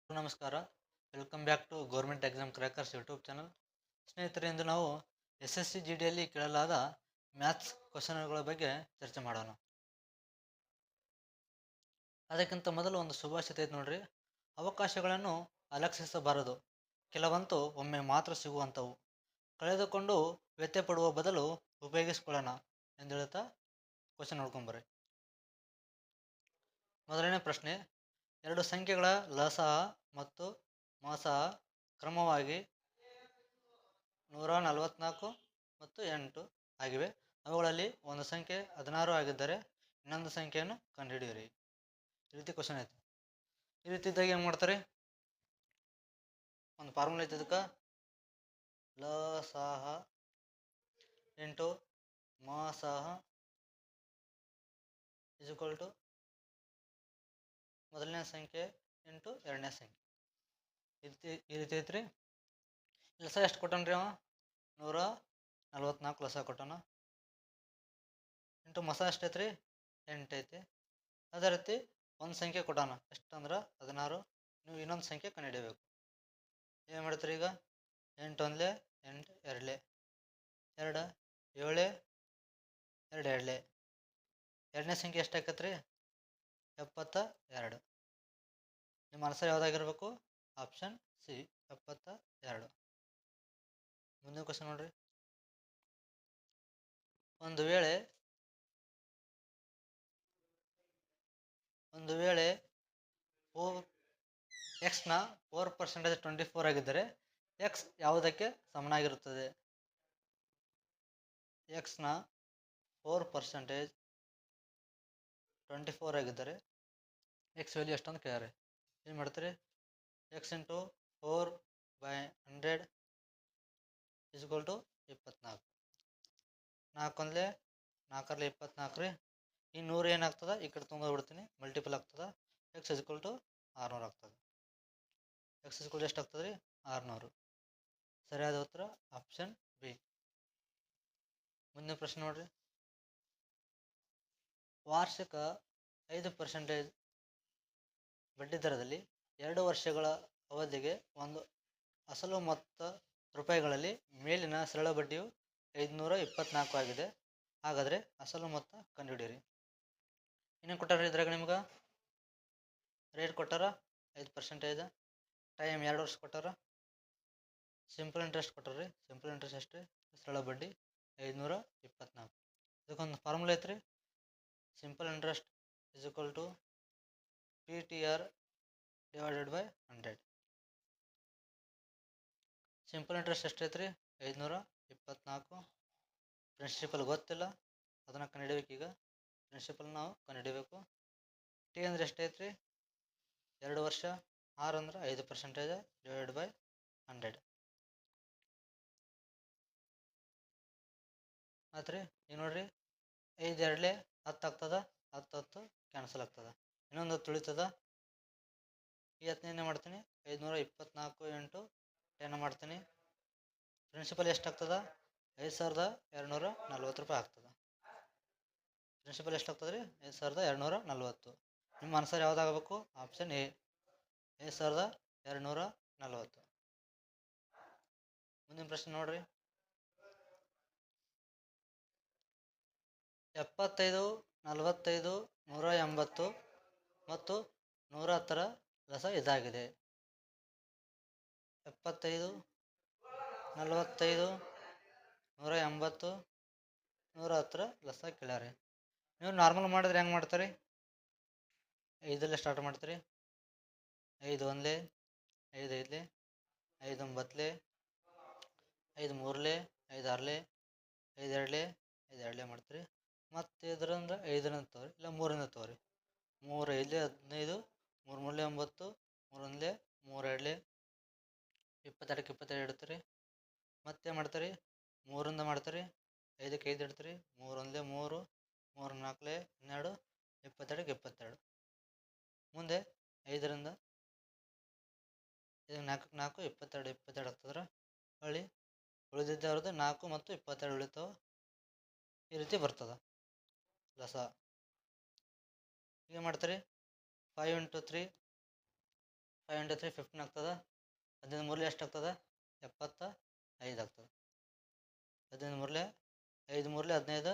ನಮಸ್ಕಾರ. Welcome back to government exam crackers YouTube channel. ಸ್ನೇಹಿತರೆ, ಇಂದು ನಾವು SSC GDಯಲ್ಲಿ ಕೇಳಲಾದ ಮ್ಯಾಥ್ಸ್ ಕ್ವಶನ್ಗಳ ಬಗ್ಗೆ ಚರ್ಚೆ ಮಾಡೋಣ. ಅದಕ್ಕಿಂತ ಮೊದಲು ಒಂದು ಸುಭಾಷಿತ ಐತೆ ನೋಡ್ರಿ. ಅವಕಾಶಗಳನ್ನು ಅಲಕ್ಷಿಸಬಾರದು, ಕೆಲವಂತೂ ಒಮ್ಮೆ ಮಾತ್ರ ಸಿಗುವಂಥವು. ಕಳೆದುಕೊಂಡು ವ್ಯತ್ಯೆ ಪಡುವ ಬದಲು ಉಪಯೋಗಿಸ್ಕೊಳ್ಳೋಣ ಎಂದು ಹೇಳ್ತಾ ಕ್ವಶನ್ ನೋಡ್ಕೊಂಬರ್ರಿ. ಮೊದಲನೇ ಪ್ರಶ್ನೆ, ಎರಡು ಸಂಖ್ಯೆಗಳ ಲಸಹ ಮತ್ತು ಮಸಹ ಕ್ರಮವಾಗಿ 144 ಮತ್ತು 8 ಆಗಿವೆ. ಅವುಗಳಲ್ಲಿ ಒಂದು ಸಂಖ್ಯೆ 16 ಆಗಿದ್ದರೆ ಇನ್ನೊಂದು ಸಂಖ್ಯೆಯನ್ನು ಕಂಡುಹಿಡಿಯಿರಿ. ಈ ರೀತಿ ಕ್ವಶನ್ ಐತೆ. ಈ ರೀತಿ ಇದ್ದಾಗ ಏನು ಮಾಡ್ತಾರೆ, ಒಂದು ಫಾರ್ಮುಲಾ ಐತೆ. ಅದಕ್ಕೆ ಲಸಹ ಇಂಟು ಮಸಹ ಇಸ್ ಈಕ್ವಲ್ ಟು ಮೊದಲನೇ ಸಂಖ್ಯೆ ಇಂಟು ಎರಡನೇ ಸಂಖ್ಯೆ. ಈ ರೀತಿ ಐತ್ರಿ. ಲಸ ಎಷ್ಟು ಕೊಟ್ಟನ್ರಿ ಅವ? 144 ಲಸ ಕೊಟ್ಟನ. ಇಂಟು ಮಸ ಎಷ್ಟೈತ್ರಿ? 8 ಐತಿ. ಅದೇ ರೀತಿ ಒಂದು ಸಂಖ್ಯೆ ಕೊಟ್ಟಾನ, ಎಷ್ಟಂದ್ರೆ 16. ನೀವು ಇನ್ನೊಂದು ಸಂಖ್ಯೆ ಕಂಡುಹಿಡಿಯಬೇಕು. ಏನು ಮಾಡ್ತೀರಿ ಈಗ? 8 ಒಂದ್ಲೆ 8, 2 2 7 2 2. ಎರಡನೇ ಸಂಖ್ಯೆ ಎಷ್ಟಾಕತ್ರಿ? 72. ನಿಮ್ಮ ಆನ್ಸರ್ ಯಾವುದಾಗಿರ್ಬೇಕು? Option C, 72. ಮುಂದಿನ ಕ್ವಶನ್ ನೋಡ್ರಿ. ಒಂದು ವೇಳೆ ಎಕ್ಸ್ನ 4% 24 ಆಗಿದ್ದರೆ ಎಕ್ಸ್ ಯಾವುದಕ್ಕೆ ಸಮನಾಗಿರುತ್ತದೆ? ಎಕ್ಸ್ನ 4% 24 ಆಗಿದ್ದರೆ ಎಕ್ಸ್ ವ್ಯಾಲ್ಯೂ ಎಷ್ಟಂತ ಕೇಳ್ಯಾರೆ. ಏನು ಮಾಡ್ತೀರಿ? X into 4/100 is equal to 24. 4 ಒಂದ್ಲೆ 4 24 ರೀ. ಈ 100 ಏನಾಗ್ತದೆ, ಈ ಕಡೆ ತೊಗೊಂಡ್ಬಿಡ್ತೀನಿ, ಮಲ್ಟಿಪಲ್ ಆಗ್ತದೆ. ಎಕ್ಸ್ ಇಸ್ ಈಕ್ವಲ್ ಟು 600 ಆಗ್ತದೆ. ಎಕ್ಸ್ ಇಸ್ ಈಕ್ವಲ್ ಟು ಎಷ್ಟು ಆಗ್ತದೆ ರೀ? 600. ಸರಿಯಾದ ಉತ್ತರ ಆಪ್ಷನ್ ಬಿ. ಮುಂದಿನ ಪ್ರಶ್ನೆ ನೋಡ್ರಿ. ವಾರ್ಷಿಕ 5% ಬಡ್ಡಿ ದರದಲ್ಲಿ 2 ವರ್ಷಗಳ ಅವಧಿಗೆ ಒಂದು ಅಸಲು ಮೊತ್ತ ರೂಪಾಯಿಗಳಲ್ಲಿ ಮೇಲಿನ ಸರಳ ಬಡ್ಡಿಯು 524 ಆಗಿದೆ. ಹಾಗಾದರೆ ಅಸಲು ಮೊತ್ತ ಕಂಡುಹಿಡಿಯಿರಿ. ಇನ್ನೇನು ಕೊಟ್ಟಾರ ಇದ್ರಾಗ? ನಿಮ್ಗೆ ರೇಟ್ ಕೊಟ್ಟಾರ 5%, ಟೈಮ್ 2 ವರ್ಷ ಕೊಟ್ಟಾರ, ಸಿಂಪಲ್ ಇಂಟ್ರೆಸ್ಟ್ ಕೊಟ್ಟಾರ ರೀ. ಸಿಂಪಲ್ ಇಂಟ್ರೆಸ್ಟ್ ಅಷ್ಟೇ, ಸರಳ ಬಡ್ಡಿ 524. ಇದಕ್ಕೊಂದು ಫಾರ್ಮುಲಾ ಐತ್ರಿ. Simple interest is equal to PTR divided by 100. Simple interest ಎಷ್ಟೈತ್ರಿ? 524. ಪ್ರಿನ್ಸಿಪಲ್ ಗೊತ್ತಿಲ್ಲ, ಅದನ್ನು ಕಂಡುಹಿಡಿಬೇಕು. ಈಗ ಪ್ರಿನ್ಸಿಪಲ್ ನಾವು ಕಂಡುಹಿಡಿಬೇಕು. ಟಿ ಅಂದ್ರೆ ಎಷ್ಟೈತ್ರಿ? 2 ವರ್ಷ. ಆರ್ ಅಂದ್ರೆ 5% ಡಿವೈಡ್ ಬೈ 100 ಆತ್ರಿ. ಈಗ ನೋಡ್ರಿ, 5 2 10 ಆಗ್ತದ. 10 10 ಕ್ಯಾನ್ಸಲ್ ಆಗ್ತದ. ಇನ್ನೊಂದು 10 ಉಳಿತದ. ಈ 10 ಮಾಡ್ತೀನಿ, 524 ಇಂಟು 10 ಮಾಡ್ತೀನಿ. ಪ್ರಿನ್ಸಿಪಲ್ ಎಷ್ಟಾಗ್ತದ? 5240 ರೂಪಾಯಿ ಆಗ್ತದೆ. ಪ್ರಿನ್ಸಿಪಲ್ ಎಷ್ಟಾಗ್ತದೆ ರೀ? 5240. ನಿಮ್ಮ ಆನ್ಸರ್ ಯಾವುದಾಗಬೇಕು? Option A, 5240. ಮುಂದಿನ ಪ್ರಶ್ನೆ ನೋಡ್ರಿ. 75, 45, 180 ಮತ್ತು 110ರ ಲಸ ಇದಾಗಿದೆ. 75, 45, 180, 110ರ ಲಸ ಕೇಳ್ಯಾರೆ. ನೀವು ನಾರ್ಮಲ್ ಮಾಡಿದ್ರೆ ಹೆಂಗೆ ಮಾಡ್ತೀರಿ? 5 ಸ್ಟಾರ್ಟ್ ಮಾಡ್ತೀರಿ. 5 ಒಂದ್ಲೆ 5 5ಲೆ 5 9ಲೆ 5 3ಲೆ 5 6ಲೆ 5 2ಲೆ 5 2ಲೆ ಮಾಡ್ತೀರಿ. ಮತ್ತು ಇದರಿಂದ 5ರಿಂದ ತಗೋರಿ, ಇಲ್ಲ 3ರಿಂದ ತಗೋರಿ. 3 5ಲೆ 15, 3 3ಲೆ 9, 3 1ಲೆ 3 2ಲೆ 22ಕ್ಕೆ 22 ಇಡ್ತೀರಿ. ಮತ್ತೆ ಮಾಡ್ತೀರಿ 3ರಿಂದ ಮಾಡ್ತೀರಿ. 5ಕ್ಕೆ 5 ಇಡ್ತೀರಿ. 3 1ಲೆ 3, 3 4ಲೆ 12, 22ಕ್ಕೆ 22. ಮುಂದೆ 5ರಿಂದ 4ಕ್ಕೆ 4, 22 22 ಆಗ್ತದ್ರೆ ಹೊಳ್ಳಿ ಉಳಿದಿದ್ದವ್ರದ್ದು 4 ಮತ್ತು 22 ಉಳಿತಾವ. ಈ ರೀತಿ ಬರ್ತದೆ ಲಸ. ಈಗ ಮಾಡ್ತೀರಿ 5 ಇಂಟು 3 5 ಇಂಟು 3 15 ಆಗ್ತದೆ. 15 ಮೂರಲೆ ಎಷ್ಟು ಆಗ್ತದೆ? 75 ಆಗ್ತದೆ. 15 ಮೂರಲೆ 5 ಮೂರಲೆ 15,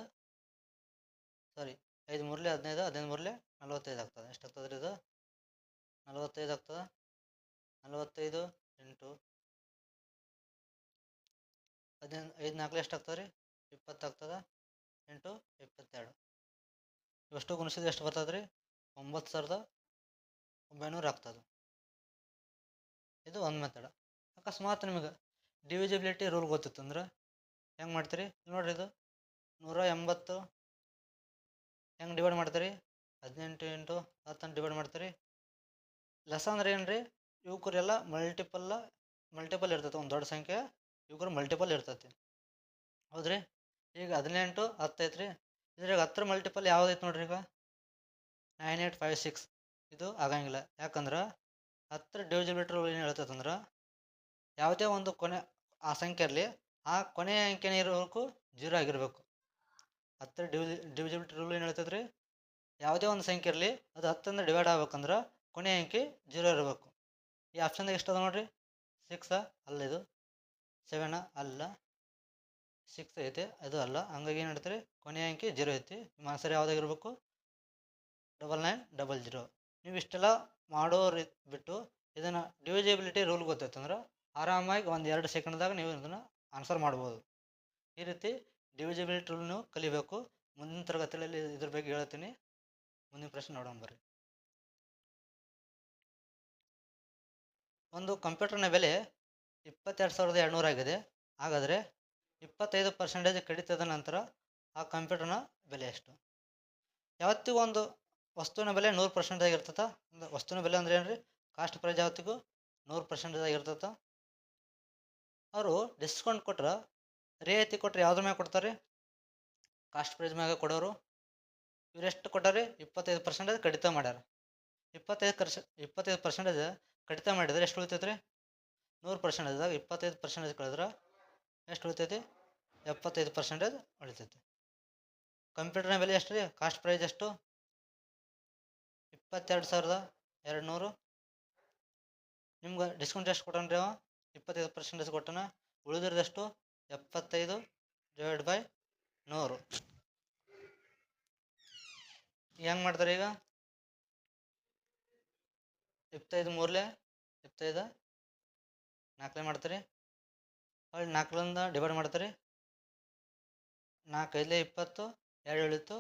ಸಾರಿ 5 ಮೂರಲೆ 15, 15 ಮೂರಲೆ 45 ಆಗ್ತದೆ. ಎಷ್ಟು ಆಗ್ತದೆ ರೀ ಇದು? 45 ಆಗ್ತದೆ. 45 ಇಂಟು 15, 5 4 ಎಷ್ಟು ಆಗ್ತದೆ ರೀ? 20 ಆಗ್ತದೆ. ಇಂಟು 22 ಇವಷ್ಟು ಗುಣಿಸಿದ್ರೆ ಎಷ್ಟು ಬರ್ತದೆ ರೀ? 9,900 ಆಗ್ತದೆ. ಇದು ಒಂದು ಮೆಥಡ್. ಅಕಸ್ಮಾತ್ ನಿಮಗೆ ಡಿವಿಜಿಬಿಲಿಟಿ ರೂಲ್ ಗೊತ್ತಿತ್ತಂದ್ರೆ ಹೆಂಗೆ ಮಾಡ್ತೀರಿ ನೋಡ್ರಿ. ಇದು 180 ಹೆಂಗೆ ಡಿವೈಡ್ ಮಾಡ್ತೀರಿ? 18 ಇಂಟು 10 ಡಿವೈಡ್ ಮಾಡ್ತೀರಿ. ಲೆಸ್ ಅಂದ್ರೆ ಏನು ರೀ? ಇವಕ್ರೆಲ್ಲ ಮಲ್ಟಿಪಲ್ ಇರ್ತೈತೆ. ಒಂದು ದೊಡ್ಡ ಸಂಖ್ಯೆ ಇವ್ರ ಮಲ್ಟಿಪಲ್ ಇರ್ತೈತಿ, ಹೌದ್ರಿ? ಈಗ 18 10 ಐತ್ರಿ. ಇದ್ರಾಗ 10 ಮಲ್ಟಿಪಲ್ ಯಾವ್ದೈತೆ ನೋಡ್ರಿ? ಈಗ 9856 ಇದು ಆಗಂಗಿಲ್ಲ. ಯಾಕಂದ್ರೆ 10 ಡಿವಿಜಿಬಿಲಿಟಿ ರೂಲ್ ಏನು ಹೇಳ್ತೈತಂದ್ರೆ ಯಾವುದೇ ಒಂದು ಕೊನೆ ಆ ಸಂಖ್ಯೆ ಇರಲಿ, ಆ ಕೊನೆಯ ಅಂಕೆನೇ ಇರಬೇಕು 0 ಆಗಿರಬೇಕು. 10 ಡಿವಿಜಿಬಿಲಿಟಿ ರೂಲ್ ಏನು ಹೇಳ್ತೈತ್ರಿ? ಯಾವುದೇ ಒಂದು ಸಂಖ್ಯೆ ಇರಲಿ, ಅದು 10 ಡಿವೈಡ್ ಆಗ್ಬೇಕಂದ್ರೆ ಕೊನೆಯ ಅಂಕೆ 0 ಇರಬೇಕು. ಈ ಆಪ್ಷನ್ದಾಗ ಎಷ್ಟದ ನೋಡ್ರಿ? 6 ಅಲ್ಲ, ಇದು 7 ಅಲ್ಲ, 6 ಐತೆ, ಅದು ಅಲ್ಲ. ಹಂಗಾಗಿ ಏನು ಹೇಳ್ತೀರಿ? ಕೊನೆಯ ಅಂಕೆ 0 ಐತಿ. ನಿಮ್ಮ ಆನ್ಸರ್ ಯಾವುದಾಗಿರ್ಬೇಕು? 9900. ನೀವು ಇಷ್ಟೆಲ್ಲ ಮಾಡೋರು ಬಿಟ್ಟು ಇದನ್ನು ಡಿವಿಜಿಬಿಲಿಟಿ ರೂಲ್ ಗೊತ್ತೈತಂದ್ರೆ ಆರಾಮಾಗಿ 1-2 ಸೆಕೆಂಡ್ದಾಗ ನೀವು ಇದನ್ನು ಆನ್ಸರ್ ಮಾಡ್ಬೋದು. ಈ ರೀತಿ ಡಿವಿಜಿಬಿಲಿಟಿ ರೂಲ್ ನೀವು ಕಲಿಬೇಕು. ಮುಂದಿನ ತರಗತಿಯಲ್ಲಿ ಇದ್ರ ಬಗ್ಗೆ ಹೇಳ್ತೀನಿ. ಮುಂದಿನ ಪ್ರಶ್ನೆ ನೋಡೋಣ ಬರ್ರಿ. ಒಂದು ಕಂಪ್ಯೂಟರ್ನ ಬೆಲೆ 22,200 ಆಗಿದೆ. ಹಾಗಾದರೆ 25% ಕಡಿತದ ನಂತರ ಆ ಕಂಪ್ಯೂಟರ್ನ ಬೆಲೆ ಎಷ್ಟು? ಯಾವತ್ತಿಗೂ ಒಂದು ವಸ್ತುವಿನ ಬೆಲೆ 100% ಆಗಿರ್ತದ. ವಸ್ತುವಿನ ಬೆಲೆ ಅಂದ್ರೆ ಏನ್ರಿ? ಕಾಸ್ಟ್ ಪ್ರೈಸ್ ಯಾವತ್ತಿಗೂ 100% ಆಗಿರ್ತದ. ಅವರು ಡಿಸ್ಕೌಂಟ್ ಕೊಟ್ರೆ, ರಿಯಾಯಿತಿ ಕೊಟ್ರೆ ಯಾವ್ದ್ರ ಮ್ಯಾಗ ಕೊಡ್ತಾರೆ? ಕಾಸ್ಟ್ ಪ್ರೈಸ್ ಮ್ಯಾಗ ಕೊಡೋರು. ಇವರೆಷ್ಟು ಕೊಟ್ಟಾರೆ? 25% ಕಡಿತ ಮಾಡ್ಯಾರ. 25% ಕಡಿತ ಮಾಡಿದ್ರೆ ಎಷ್ಟು ಉಳಿತೈತ್ರಿ? 100% 25% ಕಳೆದ್ರೆ ಎಷ್ಟು ಉಳಿತೈತಿ? 75% ಉಳಿತೈತಿ. ಕಂಪ್ಯೂಟರ್ನ ಬೆಲೆ ಎಷ್ಟು ರೀ? ಕಾಸ್ಟ್ ಪ್ರೈಸ್ ಎಷ್ಟು? 22,200. ನಿಮ್ಗೆ ಡಿಸ್ಕೌಂಟ್ ಎಷ್ಟು ಕೊಟ್ಟನ್ರಿ? ಅವ 25% ಕೊಟ್ಟನ. ಉಳಿದಿರೋದೆಷ್ಟು? 75/100. ಹೆಂಗೆ ಮಾಡ್ತಾರೆ ಈಗ? 25 ಮೂರಲೆ 25 4 ಮಾಡ್ತೀರಿ. ಹೊಳ್ಳಿ 4ರಿಂದ ಡಿವೈಡ್ ಮಾಡ್ತೀರಿ. 4 5 20, 2 ಉಳಿತು.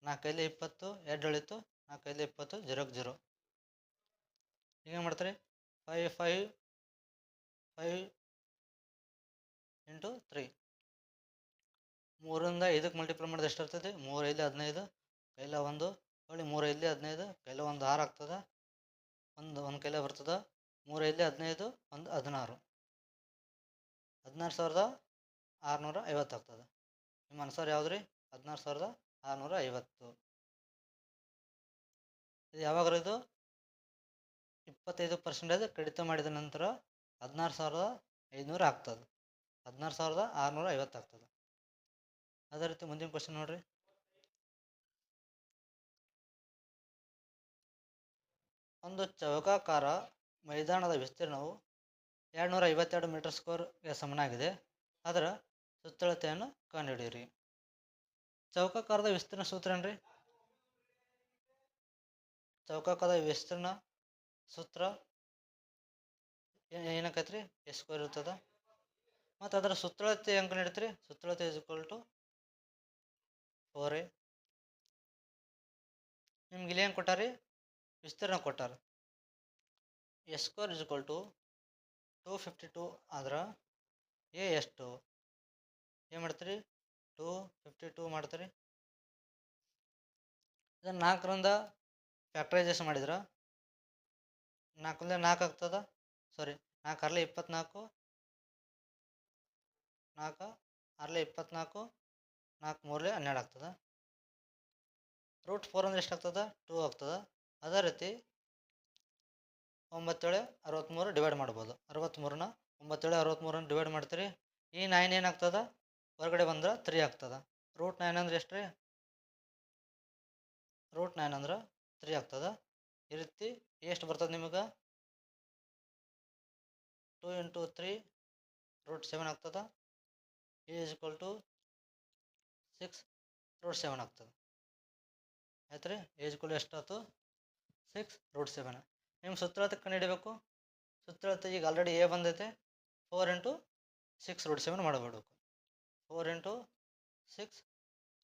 4 5 20, 2 ಉಳಿತು. 4 5 20, 0 0. ಈಗ ಮಾಡ್ತಾರೆ 5 5 5 ಇಂಟು 3. 3ರಿಂದ 5ಕ್ಕೆ ಮಲ್ಟಿಪ್ಲೈ ಮಾಡಿದ್ರೆ ಎಷ್ಟು ಇರ್ತೈತಿ? 3 5 15, ಕೈಲ 1, ಹೊಳ್ಳಿ 3 5 15, ಕೈಲ 1 6 ಆಗ್ತದೆ. ಒಂದು ಕೈಲ ಬರ್ತದೆ. 3 5 15, 1 16. 16,650 ಆಗ್ತದೆ. ನಿಮ್ಮ ಆನ್ಸರ್ ಯಾವ್ದು ರೀ? 16,650. ಇದು ಯಾವಾಗ ಇದು? 25% ಕಡಿತ ಮಾಡಿದ ನಂತರ 16,500 ಆಗ್ತದೆ. 16,650 ಆಗ್ತದೆ. ಅದೇ ರೀತಿ ಮುಂದಿನ ಕ್ವಶನ್ ನೋಡ್ರಿ. ಒಂದು ಚೌಕಾಕಾರ ಮೈದಾನದ ವಿಸ್ತೀರ್ಣವು 252 ಮೀಟರ್ ಸ್ಕ್ವೇರ್ಗೆ ಸಮನಾಗಿದೆ. ಅದರ ಸುತ್ತಳತೆಯನ್ನು ಕಂಡುಹಿಡಿಯಿರಿ. ಚೌಕಾಕಾರದ ವಿಸ್ತೀರ್ಣ ಸೂತ್ರ ಏನ್ರಿ? ಚೌಕಾಕಾರದ ವಿಸ್ತೀರ್ಣ ಸೂತ್ರ ಏನಕ್ಕೈತ್ರಿ? ಎಸ್ ಸ್ಕ್ವೇರ್ ಇರ್ತದ. ಮತ್ತು ಅದರ ಸುತ್ತಳತೆ ಹೆಂಗೆ ಕಂಡುಹಿಡಿತ್ರಿ? ಸುತ್ತಳತೆ = 4a. ನಿಮ್ಗೆ ಇಲ್ಲಿ ಏನು ಕೊಟ್ಟಾರಿ? ವಿಸ್ತೀರ್ಣ ಕೊಟ್ಟಾರ. ಎಸ್ ಸ್ಕ್ವೇರ್ = 252 ಆದ್ರೆ ಎ ಎಷ್ಟು? ಏನು ಮಾಡ್ತೀರಿ? 252 ಮಾಡ್ತೀರಿ. ಇದನ್ನು 4ರಿಂದ ಫ್ಯಾಕ್ಟ್ರೈಸೇಷನ್ ಮಾಡಿದ್ರೆ 4 4 ಆಗ್ತದ. ಸಾರಿ, 4 6 24, 4 6 24, 4 3 12 ಆಗ್ತದೆ. √4 ಅಂದ್ರೆ ಎಷ್ಟು ಆಗ್ತದೆ? 2 ಆಗ್ತದೆ. ಅದೇ ರೀತಿ 9 7 63 ಡಿವೈಡ್ ಮಾಡ್ಬೋದು. 63ನ 9 7 63 ಡಿವೈಡ್ ಮಾಡ್ತೀರಿ. ಈ 9 ಏನಾಗ್ತದೆ? ಹೊರಗಡೆ ಬಂದ್ರೆ 3 ಆಗ್ತದೆ. √9 ಅಂದ್ರೆ ಎಷ್ಟು ರೀ? √9 ಅಂದ್ರೆ 3 ಆಗ್ತದೆ. ಈ ರೀತಿ ಎಷ್ಟು ಬರ್ತದೆ ನಿಮಗೆ? 2 ಇಂಟು 3 ರೂಟ್ 7 ಆಗ್ತದೆ. A is equal to 6 root 7 ಆಗ್ತದೆ. ಆಯ್ತು ರೀ. ಎ ಇಸ್ ಈಕ್ವಲ್ ಎಷ್ಟಾಯ್ತು? 6 ರೂಟ್ 7. ನಿಮ್ಮ ಸುತ್ತಳತೆ ಕಂಡು ಹಿಡಿಬೇಕು. ಸುತ್ತಳತೆ ಈಗ ಆಲ್ರೆಡಿ ಎ ಬಂದೈತೆ. 4 ಇಂಟು 6 ರೂಟ್ 7 ಮಾಡಬೇಕು. 4 ಇಂಟು 6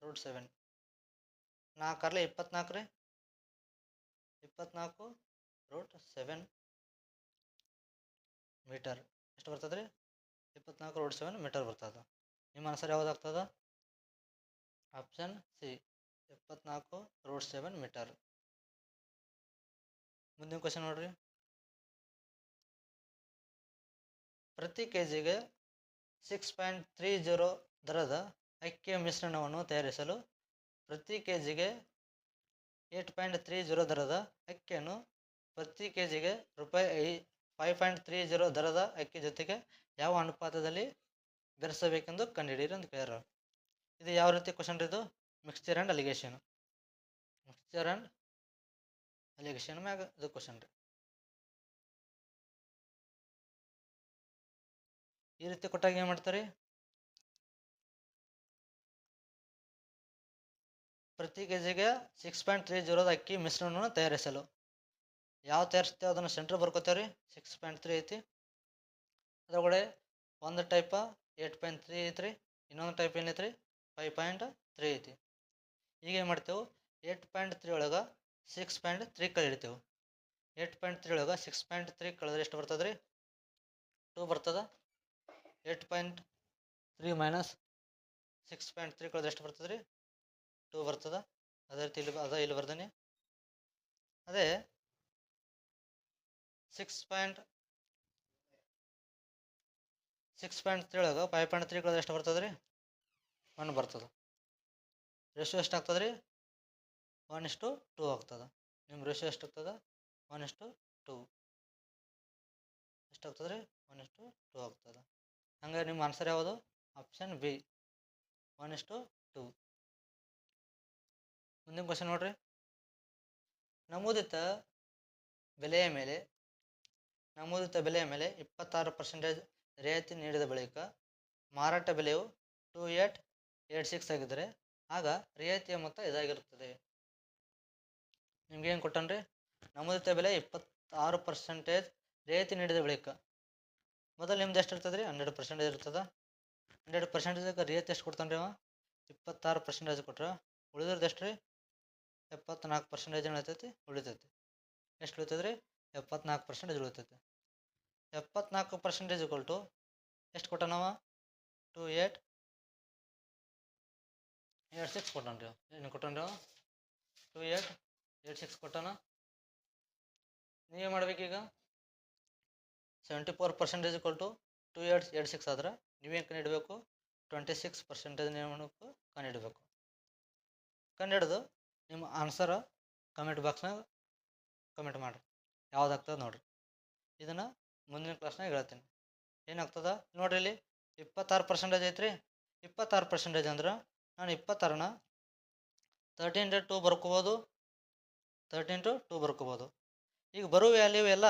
ರೂಟ್ 7. 4 24 ರೀ. 24 ರೂಟ್ 7 ಮೀಟರ್ ಎಷ್ಟು ಬರ್ತದೆ ರೀ? 24 ರೂಟ್ 7 ಮೀಟರ್ ಬರ್ತದೆ. ನಿಮ್ಮ ಆನ್ಸರ್ ಯಾವುದಾಗ್ತದೆ? Option C, 24 root 7 metre. ಮುಂದಿನ ಕ್ವಶನ್ ನೋಡ್ರಿ. ಪ್ರತಿ ಕೆಜಿಗೆ 6.30 ದರದ ಅಕ್ಕಿಯ ಮಿಶ್ರಣವನ್ನು ತಯಾರಿಸಲು ಪ್ರತಿ ಕೆಜಿಗೆ 8.30 ದರದ ಅಕ್ಕಿಯನ್ನು ಪ್ರತಿ ಕೆಜಿಗೆ ರೂಪಾಯಿ 5.30 ದರದ ಅಕ್ಕಿ ಜೊತೆಗೆ ಯಾವ ಅನುಪಾತದಲ್ಲಿ ಬೆರೆಸಬೇಕೆಂದು ಕಂಡುಹಿಡಿಯಿರಿ ಅಂತ ಕೇಳ್ಯಾರ. ಇದು ಯಾವ ರೀತಿ ಕ್ವಶನ್ ರೀ? ಇದು mixture and allegation. Mixture and allegation ಮ್ಯಾಗ ಇದು ಕ್ವಶನ್ ರೀ. ಈ ರೀತಿ ಕೊಟ್ಟಾಗ ಏನು ಮಾಡ್ತಾರೆ? ಪ್ರತಿ ಕೆಜಿಗೆ 6.30 ಅಕ್ಕಿ ಮಿಶ್ರಣವನ್ನು ತಯಾರಿಸಲು ಯಾವ ತಯಾರಿಸ್ತೇವೆ ಅದನ್ನು ಸೆಂಟ್ರ್ ಬರ್ಕೋತೇವೆ ರೀ. 6.3 ಐತಿ. ಅದ್ರೊಳಗಡೆ ಒಂದು ಟೈಪ 8.3 ಐತ್ರಿ, ಇನ್ನೊಂದು ಟೈಪ್ ಏನೈತ್ರಿ 5.3 ಐತಿ. ಈಗ ಏನು ಮಾಡ್ತೇವೆ? 8.3 ಒಳಗೆ 6.3 ಕಳಿಡ್ತೇವೆ. 8.3 ಒಳಗೆ 6.3 ಕಳೆದ್ರೆ ಎಷ್ಟು ಬರ್ತದೆ ರೀ? 2 ಬರ್ತದೆ. 8.3 ಮೈನಸ್ 6.3 ಕಳೆದ್ರೆ ಎಷ್ಟು ಬರ್ತದೆ ರೀ? 2 ಬರ್ತದೆ. ಅದೇ ರೀತಿ ಇಲ್ಲಿ ಬರ್ದೇನೆ. ಅದೇ 6.3 ಒಳಗೆ 5.3 ಕಳೆದ್ರೆ ಎಷ್ಟು ಬರ್ತದೆ ರೀ? 1 ಬರ್ತದೆ. ರೇಷಿಯೋ ಎಷ್ಟು ಆಗ್ತದೆ ರೀ? 1:2 ಆಗ್ತದೆ. ನಿಮ್ಮ ರೇಷಿಯೋ ಎಷ್ಟು ಆಗ್ತದೆ? 1:2 ಎಷ್ಟಾಗ್ತದೆ ರೀ? 1:2 ಆಗ್ತದೆ. ಹಂಗೆ ನಿಮ್ಮ ಆನ್ಸರ್ ಯಾವುದು? Option B, 1:2. ಮುಂದಿನ ಕ್ವಶನ್ ನೋಡ್ರಿ. ನಮೂದಿತ ಬೆಲೆಯ ಮೇಲೆ 26% ರಿಯಾಯಿತಿ ನೀಡಿದ ಬಳಿಕ ಮಾರಾಟ ಬೆಲೆಯು 2886 ಆಗಿದ್ದರೆ ಆಗ ರಿಯಾಯಿತಿಯ ಮೊತ್ತ ಇದಾಗಿರುತ್ತದೆ. ನಿಮ್ಗೇನು ಕೊಟ್ಟನ್ರಿ? ನಮೂದಿತ ಬೆಲೆ 26% ರಿಯಾಯಿತಿ ನೀಡಿದ ಬಳಿಕ ಮೊದಲು ನಿಮ್ದು ಎಷ್ಟು ಇರ್ತದೆ ರೀ? 100% ಇರ್ತದೆ. 100% ರಿಯಾಯಿತಿ ಎಷ್ಟು ಕೊಡ್ತಾನೆ ರೀ ಅವ? 26% ಕೊಟ್ರೆ ಉಳಿದಿರೋದು ಎಷ್ಟು ರೀ? 74% ಉಳಿತೈತಿ. ಎಷ್ಟು ಉಳಿತೈತೆ ರೀ? 74% ಉಳಿತೈತೆ. 74% ಈಕ್ವಲ್ ಟು ಎಷ್ಟು ಕೊಟ್ಟಾನವ? 2886 ಕೊಟ್ಟಾನ್ರಿ. ಏನು ಕೊಟ್ಟಾನ್ರಿ ಅವ? 2886 ಕೊಟ್ಟಾನ. ನೀವೇ ಮಾಡ್ಬೇಕೀಗ. 74% ಈಕ್ವಲ್ ಟು 2886 ಆದ್ರೆ ನೀವೇನು ಕಂಡುಹಿಡಬೇಕು? 26% ಏನು ಮಾಡಬೇಕು? ಕಂಡುಹಿಡಬೇಕು. ಕಂಡುಹಿಡಿದು ನಿಮ್ಮ ಆನ್ಸರ್ ಕಮೆಂಟ್ ಬಾಕ್ಸ್ನಾಗ ಕಮೆಂಟ್ ಮಾಡಿರಿ. ಯಾವುದಾಗ್ತದೆ ನೋಡಿರಿ. ಇದನ್ನು ಮುಂದಿನ ಕ್ಲಾಸ್ನಾಗ ಹೇಳ್ತೀನಿ. ಏನಾಗ್ತದೆ ನೋಡ್ರಿ. ಇಲ್ಲಿ 26% ಐತ್ರಿ. 26% ಅಂದ್ರೆ ನಾನು 26ನ 13/2 ಬರ್ಕೋಬೋದು. 13/2 ಬರ್ಕೋಬೋದು. ಈಗ ಬರೋ ವ್ಯಾಲ್ಯೂ ಎಲ್ಲ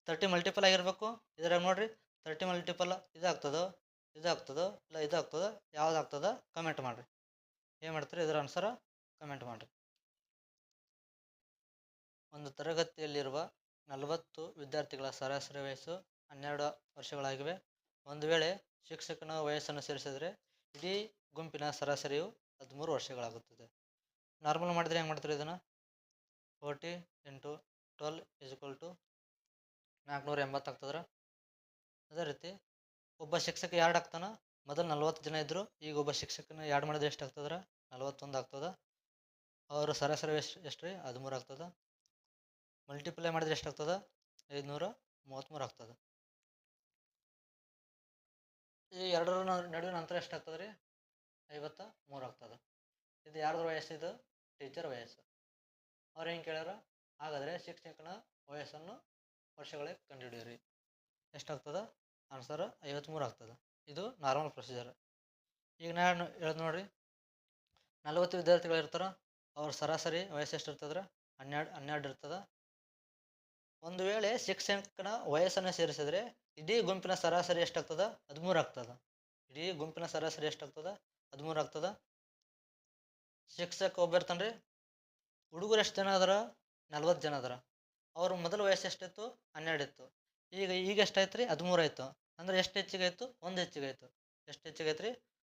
30 ಮಲ್ಟಿಪಲ್ ಆಗಿರಬೇಕು. ಇದ್ರಾಗ ನೋಡ್ರಿ 30 ಮಲ್ಟಿಪಲ್ ಇದಾಗ್ತದೋ ಇಲ್ಲ ಇದಾಗ್ತದೋ ಯಾವುದಾಗ್ತದೆ ಕಮೆಂಟ್ ಮಾಡಿರಿ. ಏನು ಮಾಡ್ತೀರಿ? ಇದರ ಆನ್ಸರ ಕಮೆಂಟ್ ಮಾಡಿರಿ. ಒಂದು ತರಗತಿಯಲ್ಲಿರುವ 40 ವಿದ್ಯಾರ್ಥಿಗಳ ಸರಾಸರಿ ವಯಸ್ಸು 12 ವರ್ಷಗಳಾಗಿವೆ. ಒಂದು ವೇಳೆ ಶಿಕ್ಷಕನ ವಯಸ್ಸನ್ನು ಸೇರಿಸಿದರೆ ಇಡೀ ಗುಂಪಿನ ಸರಾಸರಿಯು 13 ವರ್ಷಗಳಾಗುತ್ತದೆ. ನಾರ್ಮಲ್ ಮಾಡಿದರೆ ಹೆಂಗೆ ಮಾಡ್ತೀರಿ? ಇದನ್ನು 40 × 12 = 480 ಆಗ್ತದ್ರೆ. ಅದೇ ರೀತಿ ಒಬ್ಬ ಶಿಕ್ಷಕ ಎರಡು ಆಗ್ತಾನೆ. ಮೊದಲು 40 ಜನ ಇದ್ದರು. ಈಗ ಒಬ್ಬ ಶಿಕ್ಷಕನ ಎರಡು ಮಾಡಿದ್ರೆ ಎಷ್ಟು ಆಗ್ತದ್ರೆ? 41 ಆಗ್ತದೆ. ಅವರ ಸರಾಸರಿ ಎಷ್ಟು ರೀ? 13 ಆಗ್ತದೆ. ಮಲ್ಟಿಪ್ಲೈ ಮಾಡಿದ್ರೆ ಎಷ್ಟು ಆಗ್ತದೆ? 533 ಆಗ್ತದೆ. ಈ ಎರಡರ ನಡುವಿನ ಅಂತರ ಎಷ್ಟು ಆಗ್ತದೆ ರೀ? 53 ಆಗ್ತದೆ. ಇದು ಯಾರ್ದ್ರ ವಯಸ್ಸಿದು? ಟೀಚರ್ ವಯಸ್ಸು. ಅವ್ರು ಹೆಂಗೆ ಕೇಳ್ಯಾರ? ಹಾಗಾದರೆ ಶಿಕ್ಷಕನ ವಯಸ್ಸನ್ನು ವರ್ಷಗಳಿಗೆ ಕಂಡುಹಿಡಿಯಿರಿ. ಎಷ್ಟಾಗ್ತದೆ? ಆನ್ಸರ್ 53 ಆಗ್ತದೆ. ಇದು ನಾರ್ಮಲ್ ಪ್ರೊಸೀಜರ್. ಈಗ ನಾನು ಹೇಳ್ದು ನೋಡ್ರಿ. 40 ವಿದ್ಯಾರ್ಥಿಗಳು ಇರ್ತಾರೆ. ಅವ್ರ ಸರಾಸರಿ ವಯಸ್ಸು ಎಷ್ಟು ಇರ್ತದ್ರೆ? 12 ಇರ್ತದೆ. ಒಂದು ವೇಳೆ ಶಿಕ್ಷಕನ ವಯಸ್ಸನ್ನು ಸೇರಿಸಿದ್ರೆ ಇಡೀ ಗುಂಪಿನ ಸರಾಸರಿ ಎಷ್ಟಾಗ್ತದ? 13 ಆಗ್ತದ. ಇಡೀ ಗುಂಪಿನ ಸರಾಸರಿ ಎಷ್ಟಾಗ್ತದ? 13 ಆಗ್ತದ. ಶಿಕ್ಷಕ ಒಬ್ಬ ಇರ್ತಾನ್ರಿ. ಹುಡುಗರು ಎಷ್ಟು ಜನ ಅದರ? 40 ಜನ ಅದರ. ಅವ್ರ ಮೊದಲ ವಯಸ್ಸು ಎಷ್ಟಿತ್ತು? 12 ಇತ್ತು. ಈಗ ಎಷ್ಟಾಯ್ತು ರೀ? 13 ಆಯ್ತು. ಅಂದ್ರೆ ಎಷ್ಟು ಹೆಚ್ಚಿಗೆ ಆಯ್ತು? 1 ಹೆಚ್ಚಿಗೆ ಆಯ್ತು. ಎಷ್ಟು ಹೆಚ್ಚಿಗೆ ಆಯ್ತು ರೀ?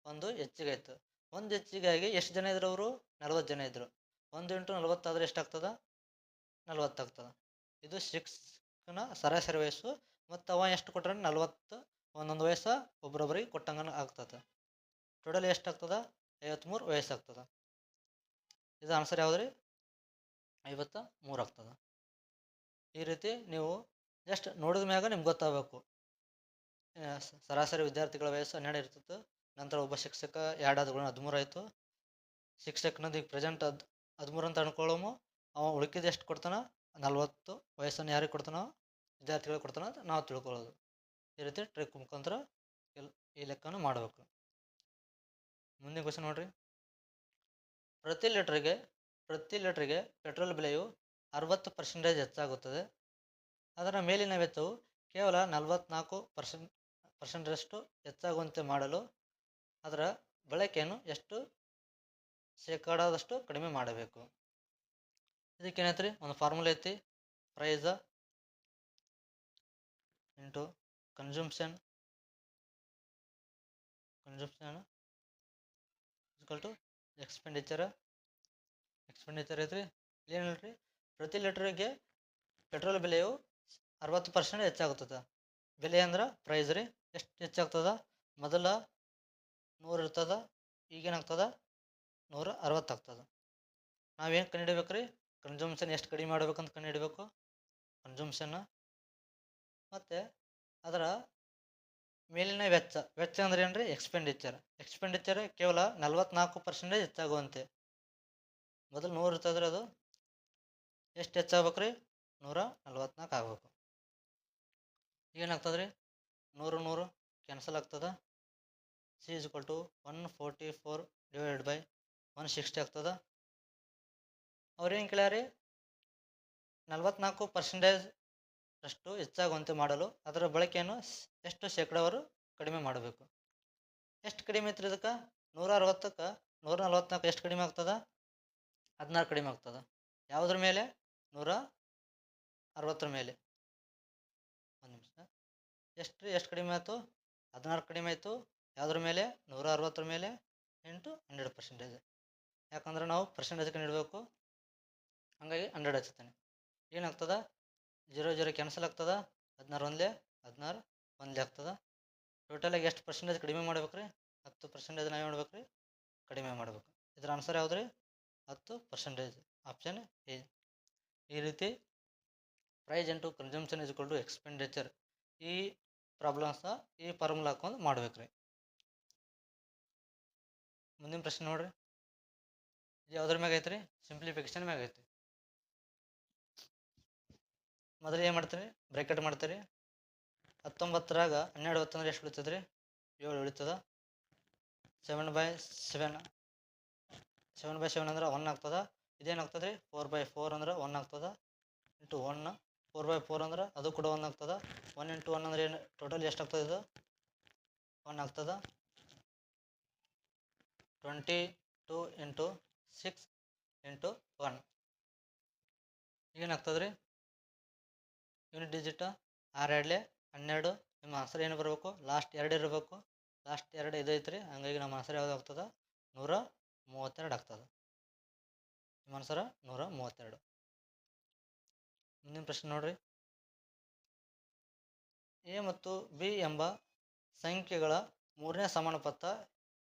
1 ಹೆಚ್ಚಿಗೆ ಆಯ್ತು. 1 ಹೆಚ್ಚಿಗೆ ಆಗಿ ಎಷ್ಟು ಜನ ಇದ್ರು ಅವರು? 40 ಜನ ಇದ್ರು. 1 × 40 ಆದ್ರೆ ಎಷ್ಟಾಗ್ತದ? 40 ಆಗ್ತದ. ಇದು ಶಿಕ್ಷಕನ ಸರಾಸರಿ ವಯಸ್ಸು. ಮತ್ತು ಅವ ಎಷ್ಟು ಕೊಟ್ರೆ 40 ಒಂದೊಂದು ವಯಸ್ಸು ಒಬ್ರೊಬ್ರಿಗೆ ಕೊಟ್ಟಂಗನ ಆಗ್ತದೆ. ಟೋಟಲ್ ಎಷ್ಟಾಗ್ತದ? 53 ವಯಸ್ಸಾಗ್ತದ. ಇದು ಆನ್ಸರ್ ಯಾವ್ದು ರೀ? 53 ಆಗ್ತದ. ಈ ರೀತಿ ನೀವು ಜಸ್ಟ್ ನೋಡಿದ ಮ್ಯಾಗ ನಿಮ್ಗೆ ಗೊತ್ತಾಗಬೇಕು. ಸರಾಸರಿ ವಿದ್ಯಾರ್ಥಿಗಳ ವಯಸ್ಸು 12 ಇರ್ತಿತ್ತು. ನಂತರ ಒಬ್ಬ ಶಿಕ್ಷಕ 2 ಆದ 13 ಆಯಿತು. ಶಿಕ್ಷಕನದು ಈಗ ಪ್ರೆಸೆಂಟ್ 13 ಅಂತ ಅನ್ಕೊಳ್ಳೋಮು. ಅವ ಉಳ್ಕಿದ ಎಷ್ಟು ಕೊಡ್ತಾನ? 40 ವಯಸ್ಸನ್ನು ಯಾರಿಗೆ ಕೊಡ್ತಾನ? ವಿದ್ಯಾರ್ಥಿಗಳಿಗೆ ಕೊಡ್ತಾನ ಅಂತ ನಾವು ತಿಳ್ಕೊಳ್ಳೋದು. ಈ ರೀತಿ ಟ್ರಿಕ್ ಮುಖಾಂತರ ಈ ಲೆಕ್ಕನ ಮಾಡಬೇಕು. ಮುಂದಿನ ಕ್ವಶನ್ ನೋಡ್ರಿ. ಪ್ರತಿ ಲೀಟ್ರಿಗೆ ಪೆಟ್ರೋಲ್ ಬೆಲೆಯು 60% ಹೆಚ್ಚಾಗುತ್ತದೆ. ಅದರ ಮೇಲಿನ ವೆಚ್ಚವು ಕೇವಲ 44% ಹೆಚ್ಚಾಗುವಂತೆ ಮಾಡಲು ಅದರ ಬಳಕೆಯನ್ನು ಎಷ್ಟು ಶೇಕಡಾದಷ್ಟು ಕಡಿಮೆ ಮಾಡಬೇಕು? ಇದಕ್ಕೇನೈತ್ರಿ? ಒಂದು ಫಾರ್ಮುಲಾ ಐತಿ. Price into consumption equal to expenditure ಐತ್ರಿ. ಏನು ಹೇಳ್ರಿ? ಪ್ರತಿ ಲೀಟ್ರಿಗೆ ಪೆಟ್ರೋಲ್ ಬೆಲೆಯು 60% ಹೆಚ್ಚಾಗುತ್ತದೆ. ಬೆಲೆ ಅಂದ್ರೆ ಪ್ರೈಸ್ ರೀ. ಎಷ್ಟು ಹೆಚ್ಚಾಗ್ತದ? ಮೊದಲ 100 ಇರ್ತದ, ಈಗೇನಾಗ್ತದ? 160 ಆಗ್ತದ. ನಾವೇನು ಕಂಡುಹಿಡಿಬೇಕು ರೀ? ಕನ್ಸಂಪ್ಷನ್ ಎಷ್ಟು ಕಡಿಮೆ ಮಾಡ್ಬೇಕಂತ ಕಂಡುಹಿಡಬೇಕು. ಕನ್ಸಂಪ್ಷನ್ ಮತ್ತು ಅದರ ಮೇಲಿನ ವೆಚ್ಚ ಅಂದ್ರೆ ಏನ್ರಿ? ಎಕ್ಸ್ಪೆಂಡಿಚರ್ ಕೇವಲ 44% ಹೆಚ್ಚಾಗುವಂತೆ. ಮೊದಲು 100 ಇರ್ತದ್ರೆ ಅದು ಎಷ್ಟು ಹೆಚ್ಚಾಗ್ಬೇಕು ರೀ? 144 ಆಗ್ಬೇಕು. ಏನಾಗ್ತದೆ ರೀ? 100 ಕ್ಯಾನ್ಸಲ್ ಆಗ್ತದ. C = 144 / 160 ಆಗ್ತದ. ಅವ್ರೇನು ಕೇಳ್ಯಾರಿ? 44% ಅಷ್ಟು ಹೆಚ್ಚಾಗುವಂತೆ ಮಾಡಲು ಅದರ ಬಳಕೆಯನ್ನು ಎಷ್ಟು ಶೇಕಡಾವರು ಕಡಿಮೆ ಮಾಡಬೇಕು? ಎಷ್ಟು ಕಡಿಮೆ ಐತ್ರಿ ಇದಕ್ಕೆ? 160ಕ್ಕೆ 144 ಎಷ್ಟು ಕಡಿಮೆ ಆಗ್ತದ? 16 ಕಡಿಮೆ ಆಗ್ತದ. ಯಾವುದ್ರ ಮೇಲೆ? 160 ಮೇಲೆ. ಒಂದು ನಿಮಿಷ. ಎಷ್ಟು ಕಡಿಮೆ ಆಯಿತು? 16 ಕಡಿಮೆ ಆಯಿತು. ಯಾವುದ್ರ ಮೇಲೆ? 160 ಮೇಲೆ ಇಂಟು 100%. ಯಾಕಂದ್ರೆ ನಾವು ಪರ್ಸೆಂಟೇಜ್ ಕಂಡುಹಿಡಬೇಕು. ಹಾಗಾಗಿ 100 ಹಚ್ತಾನೆ. ಏನಾಗ್ತದ? 0 ಕ್ಯಾನ್ಸಲ್ ಆಗ್ತದ. 16 ಒಂದ್ಲೆ 16 ಒಂದ್ಲೆ ಆಗ್ತದ. ಟೋಟಲಾಗಿ ಎಷ್ಟು ಪರ್ಸೆಂಟೇಜ್ ಕಡಿಮೆ ಮಾಡ್ಬೇಕು ರೀ? 10% ನಾವು ಮಾಡ್ಬೇಕು ರೀ? ಕಡಿಮೆ ಮಾಡ್ಬೇಕು. ಇದ್ರ ಆನ್ಸರ್ ಯಾವ್ದು ರೀ? 10%. Option A. ಈ ರೀತಿ price into consumption equal to expenditure ಈ ಪ್ರಾಬ್ಲಮ್ಸ್ನ ಈ ಫಾರ್ಮುಲಾ ಹಾಕೊಂಡು ಮಾಡ್ಬೇಕ್ರಿ. ಮುಂದಿನ ಪ್ರಶ್ನೆ ನೋಡ್ರಿ. ಇದು ಯಾವ್ದ್ರ ಮ್ಯಾಗ ಐತ್ರಿ? ಸಿಂಪ್ಲಿಫಿಕೇಶನ್ ಮ್ಯಾಗ ಐತಿ. ಮೊದಲು ಏನು ಮಾಡ್ತೀರಿ? ಬ್ರ್ಯಾಕೆಟ್ ಮಾಡ್ತೀರಿ. 19ರಾಗ 12 ಹೊತ್ತಂದ್ರೆ ಎಷ್ಟು ಉಳಿತದ್ರಿ? 7 ಉಳಿತದ. 7/7 ಅಂದ್ರೆ 1 ಆಗ್ತದ. ಇದೇನಾಗ್ತದೆ ರೀ? 4/4 ಅಂದ್ರೆ 1 ಆಗ್ತದ. ಇಂಟು 1 4/4 ಅಂದ್ರೆ ಅದು ಕೂಡ 1 ಆಗ್ತದ. 1 × 1 ಅಂದ್ರೆ ಏನು? ಟೋಟಲ್ ಎಷ್ಟು ಆಗ್ತದೆ? ಇದು 1 ಆಗ್ತದ. 22 × 6 × 1 ಏನಾಗ್ತದೆ ರೀ? Unit digit 6 2 12. ನಿಮ್ಮ ಆನ್ಸರ್ ಏನು ಬರಬೇಕು? ಲಾಸ್ಟ್ 2 ಇರಬೇಕು. ಲಾಸ್ಟ್ 2 ಇದೈತ್ರಿ. ಹಂಗಾಗಿ ನಮ್ಮ ಆನ್ಸರ್ ಯಾವ್ದು ಆಗ್ತದ? 132 ಆಗ್ತದೆ. ನಿಮ್ಮ ಆನ್ಸರ್ 132. ಮುಂದಿನ ಪ್ರಶ್ನೆ ನೋಡ್ರಿ. ಎ ಮತ್ತು ಬಿ ಎಂಬ ಸಂಖ್ಯೆಗಳ ಮೂರನೇ ಸಮಾನುಪಾತ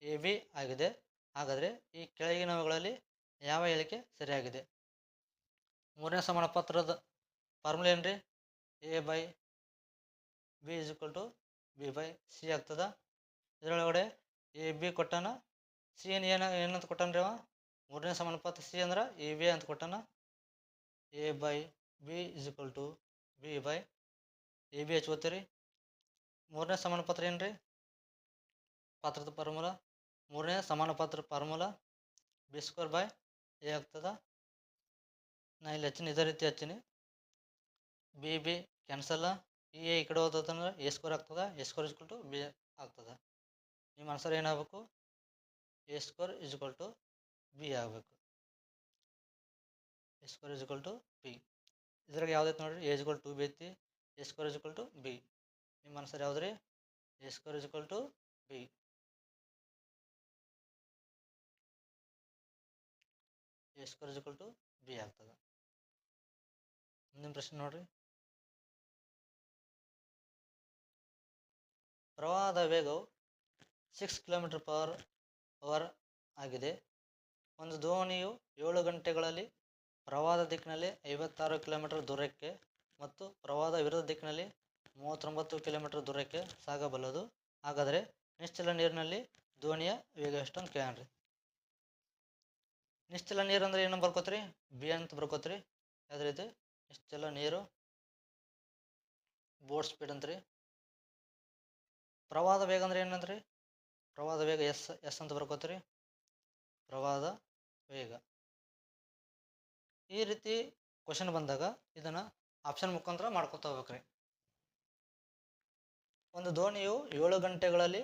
AB ಆಗಿದೆ. ಹಾಗಾದರೆ ಈ ಕೆಳಗಿನವುಗಳಲ್ಲಿ ಯಾವ ಹೇಳಿಕೆ ಸರಿಯಾಗಿದೆ? ಮೂರನೇ ಸಮಾನುಪಾತ್ರದ ಫಾರ್ಮುಲಾ ಏನ್ರಿ? A/B = B/C ಆಗ್ತದ. ಇದರೊಳಗಡೆ AB ಕೊಟ್ಟಾನ. C ಏನಂತ ಕೊಟ್ಟಾನ್ರಿ ಅವ? ಮೂರನೇ ಸಮಾನುಪಾತ C ಅಂದ್ರೆ AB ಅಂತ ಕೊಟ್ಟಾನ. A/B = B/AB ಹಚ್ಕೋತೀರಿ. ಮೂರನೇ ಸಮಾನುಪಾತ್ರ ಏನ್ರಿ? ಪಾತ್ರದ ಫಾರ್ಮುಲಾ. ಮೂರನೇ ಸಮಾನುಪಾತ್ರ ಫಾರ್ಮುಲಾ B² / A ಆಗ್ತದ. ನಾ ಇಲ್ಲಿ ಹಚ್ಚಿನಿ, ಇದೇ ರೀತಿ ಹಚ್ಚಿನಿ. ಬಿ ಬಿ ಕ್ಯಾನ್ಸಲ್, ಎ ಈ ಕಡೆ ಹೋದಂದ್ರೆ ಎ ಸ್ಕ್ವೇರ್ ಆಗ್ತದೆ, A square equal to B ಆಗ್ತದೆ. ನಿಮ್ಮ ಆನ್ಸರ್ ಏನಾಗಬೇಕು? A square equal to B ಆಗಬೇಕು. A square equal to B. ಇದ್ರಾಗ ಯಾವ್ದೈತೆ ನೋಡಿರಿ, ಎ ಇಸ್ಕಲ್ ಟು ಬಿ ಐತಿ, A square equal to B. ನಿಮ್ಮ ಆನ್ಸರ್ ಯಾವ್ದು ರೀ? A square equal to B. A square equal to B ಆಗ್ತದೆ. ಮುಂದಿನ ಪ್ರಶ್ನೆ ನೋಡ್ರಿ. ಪ್ರವಾಹದ ವೇಗವು 6 km/h ಆಗಿದೆ. ಒಂದು ದೋಣಿಯು 7 ಗಂಟೆಗಳಲ್ಲಿ ಪ್ರವಾಹದ ದಿಕ್ಕಿನಲ್ಲಿ 56 km ದೂರಕ್ಕೆ ಮತ್ತು ಪ್ರವಾಹದ ವಿರುದ್ಧ ದಿಕ್ಕಿನಲ್ಲಿ 39 km ದೂರಕ್ಕೆ ಸಾಗಬಲ್ಲದು. ಹಾಗಾದರೆ ನಿಶ್ಚಲ ನೀರಿನಲ್ಲಿ ದೋಣಿಯ ವೇಗ ಎಷ್ಟು ಅಂತ ಕೇಳ್ರಿ. ನಿಶ್ಚಲ ನೀರು ಅಂದ್ರೆ ಏನು ಬರ್ಕೋತ್ರಿ? ಬಿ ಅಂತ ಬರ್ಕೋತ್ರಿ. ಯಾವ್ದು ರೀತಿ? ನಿಶ್ಚಲ ನೀರು, ಬೋಟ್ ಸ್ಪೀಡ್ ಅಂತ್ರಿ. ಪ್ರವಾಹದ ವೇಗ ಅಂದ್ರೆ ಏನಂದ್ರಿ? ಪ್ರವಾಹದ ವೇಗ ಎಸ್ ಅಂತ ಬರ್ಕೋತ್ರಿ. ಪ್ರವಾಹದ ವೇಗ. ಈ ರೀತಿ ಕ್ವಶನ್ ಬಂದಾಗ ಇದನ್ನ ಆಪ್ಷನ್ ಮುಖಾಂತರ ಮಾಡ್ಕೊತಾ ಹೋಗ್ಬೇಕ್ರಿ. ಒಂದು ದೋಣಿಯು 7 ಗಂಟೆಗಳಲ್ಲಿ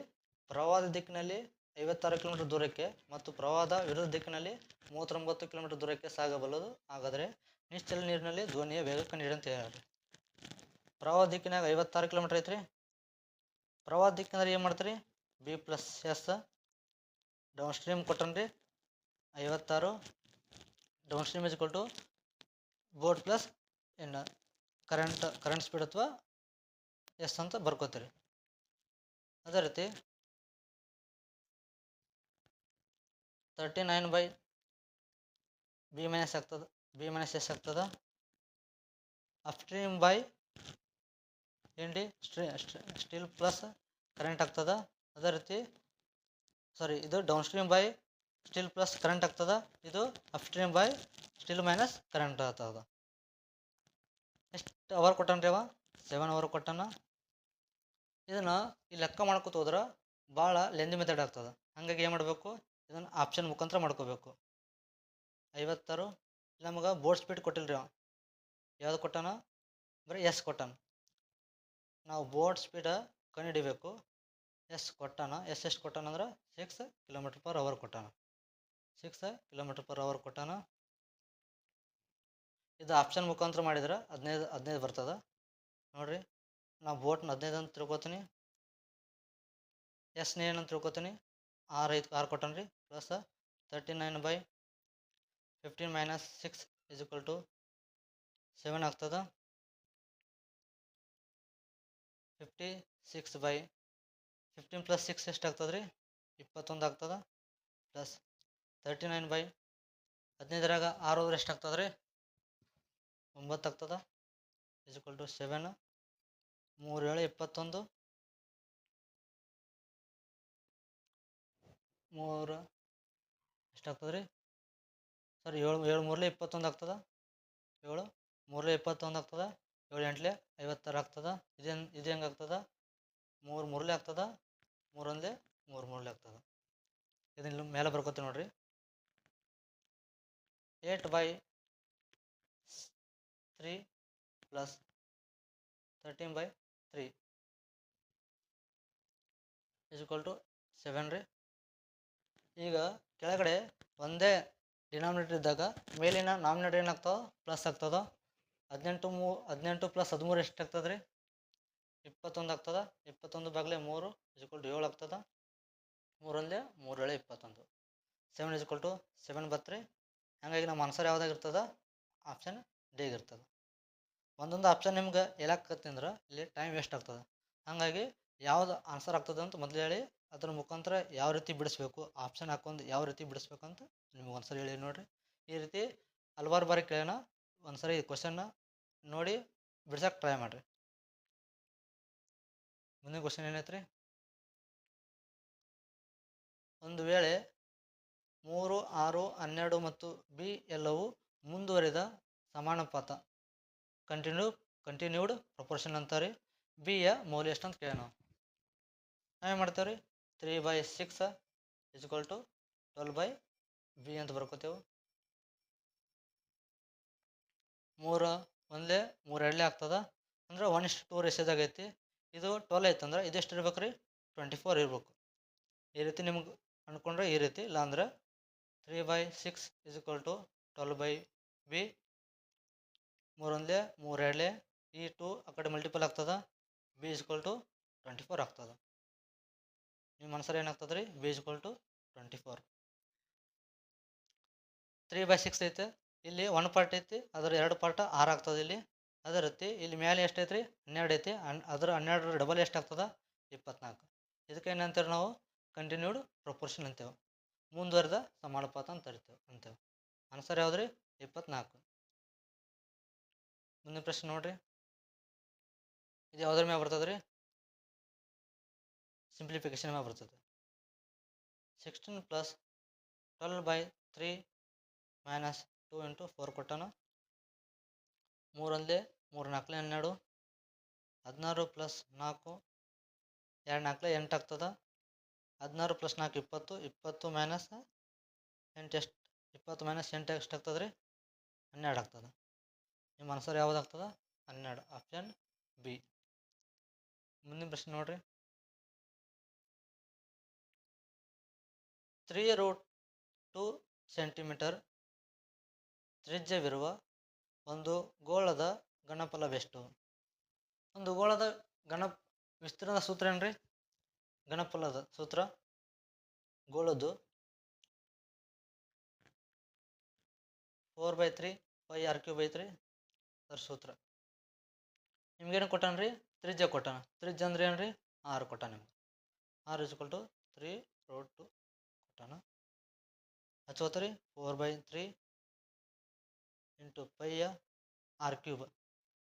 ಪ್ರವಾಹದ ದಿಕ್ಕಿನಲ್ಲಿ 56 km ದೂರಕ್ಕೆ ಮತ್ತು ಪ್ರವಾಹದ ವಿರುದ್ಧ ದಿಕ್ಕಿನಲ್ಲಿ 39 km ದೂರಕ್ಕೆ ಸಾಗಬಲ್ಲದು. ಹಾಗಾದರೆ ನಿಶ್ಚಲ ನೀರಿನಲ್ಲಿ ದೋಣಿಯ ವೇಗ ಕಂಡುಹಿಡಿ ಅಂತ ಹೇಳ್ರಿ. ಪ್ರವಾಹ ದಿಕ್ಕಿನಾಗ 56 km ಐತ್ರಿ. ಪ್ರವಾಹ ದಿಕ್ಕಿನಾಗ ಏನು ಮಾಡ್ತೀರಿ? B plus S. Down stream ಕೊಟ್ಟನ್ರಿ 56. Down stream is equal to boat plus ಏನು ಕರೆಂಟ್ ಸ್ಪೀಡ್ ಅಥವಾ ಎಸ್ ಅಂತ ಬರ್ಕೋತೀರಿ. ಅದೇ ರೀತಿ 39 ಬಿ ಮೈನಸ್ ಆಗ್ತದೆ, ಬಿ ಮೈನಸ್ ಎಸ್ ಆಗ್ತದೆ. ಅಪ್ ಸ್ಟ್ರೀಮ್ ಬೈ ಏನ್ರಿ? ಸ್ಟೀಲ್ ಪ್ಲಸ್ ಕರೆಂಟ್ ಆಗ್ತದ. ಅದೇ ರೀತಿ ಇದು down stream by still plus current ಆಗ್ತದ. ಇದು up stream by still minus current ಆಗ್ತದ. ಎಷ್ಟು ಅವರ್ ಕೊಟ್ಟನ್ರಿ ಅವ? 7 ಅವರ್ ಕೊಟ್ಟನ. ಇದನ್ನ ಈ ಲೆಕ್ಕ ಮಾಡ್ಕೊತ ಹೋದ್ರೆ ಭಾಳ ಲೆಂದಿ ಮೆಥಡ್ ಆಗ್ತದೆ. ಹಂಗಾಗಿ ಏನು ಮಾಡಬೇಕು? ಇದನ್ನು ಆಪ್ಷನ್ ಮುಖಾಂತರ ಮಾಡ್ಕೋಬೇಕು. 56 ನಮಗೆ ಬೋಟ್ ಸ್ಪೀಡ್ ಕೊಟ್ಟಿಲ್ರಿ ಅವ. ಯಾವ್ದು ಕೊಟ್ಟಾನ? ಬರೀ ಎಸ್ ಕೊಟ್ಟಾನ. ನಾವು ಬೋಟ್ ಸ್ಪೀಡ ಕಂಡುಹಿಡಿಬೇಕು. ಎಸ್ ಕೊಟ್ಟಾನ. ಎಸ್ ಎಷ್ಟು ಕೊಟ್ಟಾನ ಅಂದ್ರೆ 6 km/h ಕೊಟ್ಟಾನ. 6 km/h ಕೊಟ್ಟಾನ. ಇದು ಆಪ್ಷನ್ ಮುಖಾಂತರ ಮಾಡಿದ್ರೆ 15 ಬರ್ತದೆ ನೋಡ್ರಿ. ನಾವು ಬೋಟ್ನ 15 ಅಂತ ತಿಳ್ಕೊತೀನಿ. ಎಸ್ನ ಏನಂತ ತಿಳ್ಕೊತೀನಿ? 6 ಕೊಟ್ಟನ್ರಿ. Plus 39/15 minus 6 is equal to 7 ಆಗ್ತದೆ. 56/15 ಪ್ಲಸ್ 6 ಎಷ್ಟು ಆಗ್ತದೆ ರೀ? 21 ಆಗ್ತದೆ. ಪ್ಲಸ್ 39/15 6 ಹೋದ್ರೆ ಎಷ್ಟು ಆಗ್ತದೆ ರೀ? 9 ಆಗ್ತದೆ. Is equal to 7. 3 7 21. 3 ಎಷ್ಟಾಗ್ತದೆ ರೀ? ಸರಿ 7 3 21 ಆಗ್ತದೆ. 7 3 21 ಆಗ್ತದೆ. 7 8 56 ಆಗ್ತದೆ. ಇದು ಹೆಂಗೆ ಆಗ್ತದೆ? 3 3 ಆಗ್ತದೆ. 3 1 3 3 ಆಗ್ತದೆ. ಇದನ್ನ ಮೇಲೆ ಬರ್ಕೋತೀವಿ ನೋಡ್ರಿ. 8/3 ಪ್ಲಸ್ 13/3 ಇಸ್ ಇಕ್ವಲ್ ಟು 7 ರೀ. ಈಗ ಕೆಳಗಡೆ ಒಂದೇ ಡಿನಾಮಿನೇಟರ್ ಇದ್ದಾಗ ಮೇಲಿನ ನಾಮಿನೇಟರ್ ಏನಾಗ್ತದೆ? ಪ್ಲಸ್ ಆಗ್ತದೆ. 18 ಪ್ಲಸ್ 13 ಎಷ್ಟು ಆಗ್ತದೆ ರೀ? 21 ಆಗ್ತದೆ. 21/3 ಇಸ್ ಇಕ್ವಲ್ ಟು 7 ಆಗ್ತದೆ. 3 1 3 7 21. 7 ಇಸ್ ಇಕ್ವಲ್ ಟು 7 ಬತ್ರಿ. ಹಾಗಾಗಿ ನಮ್ಮ ಆನ್ಸರ್ ಯಾವುದಾಗಿರ್ತದೆ? ಆಪ್ಷನ್ ಡಿ ಇರ್ತದೆ. ಒಂದೊಂದು ಆಪ್ಷನ್ ನಿಮ್ಗೆ ಹೇಳಾಕತ್ತಿ ಅಂದ್ರೆ ಇಲ್ಲಿ ಟೈಮ್ ವೇಸ್ಟ್ ಆಗ್ತದೆ. ಹಾಗಾಗಿ ಯಾವ್ದು ಆನ್ಸರ್ ಆಗ್ತದೆ ಅಂತ ಮೊದಲು ಹೇಳಿ ಅದ್ರ ಮುಖಾಂತರ ಯಾವ ರೀತಿ ಬಿಡಿಸ್ಬೇಕು, ಆಪ್ಷನ್ ಹಾಕೊಂಡು ಯಾವ ರೀತಿ ಬಿಡಿಸ್ಬೇಕಂತ ನಿಮ್ಗೆ ಒಂದ್ಸರಿ ಹೇಳಿ ನೋಡಿರಿ. ಈ ರೀತಿ ಹಲವಾರು ಬಾರಿ ಕೇಳೋಣ. ಒಂದ್ಸರಿ ಈ ಕ್ವಶನ್ನ ನೋಡಿ ಬಿಡ್ಸಕ್ಕೆ ಟ್ರೈ ಮಾಡಿರಿ. ಮುಂದಿನ ಕ್ವಶನ್ ಏನೈತ್ರಿ? ಒಂದು ವೇಳೆ 3 6 12 ಮತ್ತು ಬಿ ಎಲ್ಲವೂ ಮುಂದುವರಿದ ಸಮಾನುಪಾತ ಕಂಟಿನ್ಯೂಡ್ ಪ್ರಪೋರ್ಷನ್ ಅಂತಾರೆ. ಬಿ ಯ ಮೌಲ್ಯ ಎಷ್ಟು ಅಂತ ಕೇಳೋಣ. ನಾವೇನು ಮಾಡ್ತೇವೆ ರೀ? 3/6 ಇಸ್ ಇಕ್ವಲ್ ಟು 12/b ಅಂತ ಬರ್ಕೋತೇವೆ. 3 ಒಂದೇ 3 ಎರಡಲೇ ಆಗ್ತದೆ ಅಂದ್ರೆ 1:2 ರೇಷಿಯೋದಾಗ ಐತಿ. ಇದು 12 ಐತಂದ್ರೆ ಇದೆಷ್ಟು ಇರ್ಬೇಕು ರೀ 24 ಇರ್ಬೇಕು. ಈ ರೀತಿ ನಿಮ್ಗೆ ಅಂದ್ಕೊಂಡ್ರೆ ಈ ರೀತಿ, ಇಲ್ಲಾಂದ್ರೆ 3/6 = 12/b. 3 ಒಂದೇ 3 ಎರಡಲೇ ಈ 2 ಆ ಕಡೆ ಮಲ್ಟಿಪಲ್ ಆಗ್ತದೆ, b = 24 ಆಗ್ತದೆ. ನಿಮ್ಮ ಆನ್ಸರ್ ಏನಾಗ್ತದೆ ರೀ b = 24. 3/6 ಐತೆ, ಇಲ್ಲಿ 1 ಪಾರ್ಟ್ ಐತಿ, ಅದರ 2 ಪಾರ್ಟ್ 6 ಆಗ್ತದೆ ಇಲ್ಲಿ. ಅದೇ ರೀತಿ ಇಲ್ಲಿ ಮೇಲೆ ಎಷ್ಟು ಐತ್ರಿ 12 ಐತಿ, ಅದರ 12 ಡಬಲ್ ಎಷ್ಟು ಆಗ್ತದೆ 24. ಇದಕ್ಕೆ ಏನಂತೇವೆ ನಾವು ಕಂಟಿನ್ಯೂಡ್ ಪ್ರಪೋರ್ಷನ್ ಅಂತೇವೆ, ಮುಂದುವರೆದ ಸಮಾನುಪಾತ ಅಂತ ಅಂತೇವೆ. ಆನ್ಸರ್ ಯಾವ್ದು ರೀ 24. ಮುಂದಿನ ಪ್ರಶ್ನೆ ನೋಡ್ರಿ, ಇದು ಯಾವುದ್ರ ಮ್ಯಾಗ ಬರ್ತದೆ ರೀ ಸಿಂಪ್ಲಿಫಿಕೇಶನ್ ಮ್ಯಾಗ ಬರ್ತದೆ. 16 + 12/3 - 2 × 4 ಕೊಟ್ಟಾನ. 3 ಒಂದೇ 3 4 12, 16 + 4 2 4 8 ಆಗ್ತದೆ. 16 + 4 20, 20 - 8 ಎಷ್ಟು 20 - 8 ಎಷ್ಟು ಆಗ್ತದೆ ರೀ 12 ಆಗ್ತದೆ. ನಿಮ್ಮ ಆನ್ಸರ್ ಯಾವ್ದು ಆಗ್ತದೆ 12, ಆಪ್ಷನ್ ಬಿ. ಮುಂದಿನ ಪ್ರಶ್ನೆ ನೋಡ್ರಿ, 3√2 ಸೆಂಟಿಮೀಟರ್ ತ್ರಿಜ್ಯವಿರುವ ಒಂದು ಗೋಳದ ಘನಫಲವೆಷ್ಟು? ಒಂದು ಗೋಳದ ವಿಸ್ತೀರ್ಣದ ಸೂತ್ರ ಏನ್ರಿ? ಘನಫಲದ ಸೂತ್ರ ಗೋಳದ್ದು 4/3 πr³ ಅದರ ಸೂತ್ರ. ನಿಮ್ಗೇನು ಕೊಟ್ಟಾನ್ರಿ ತ್ರಿಜ್ಯ ಕೊಟ್ಟಾನ. ತ್ರಿಜ್ಯ ಅಂದ್ರೆ ಏನ್ರಿ 6 ಕೊಟ್ಟಾನ. ನಿಮ್ಗೆ r = 3√2 ಕೊಟ್ಟಾನ. ಹಚ್ಚೋತ್ರಿ 4/3 × πr³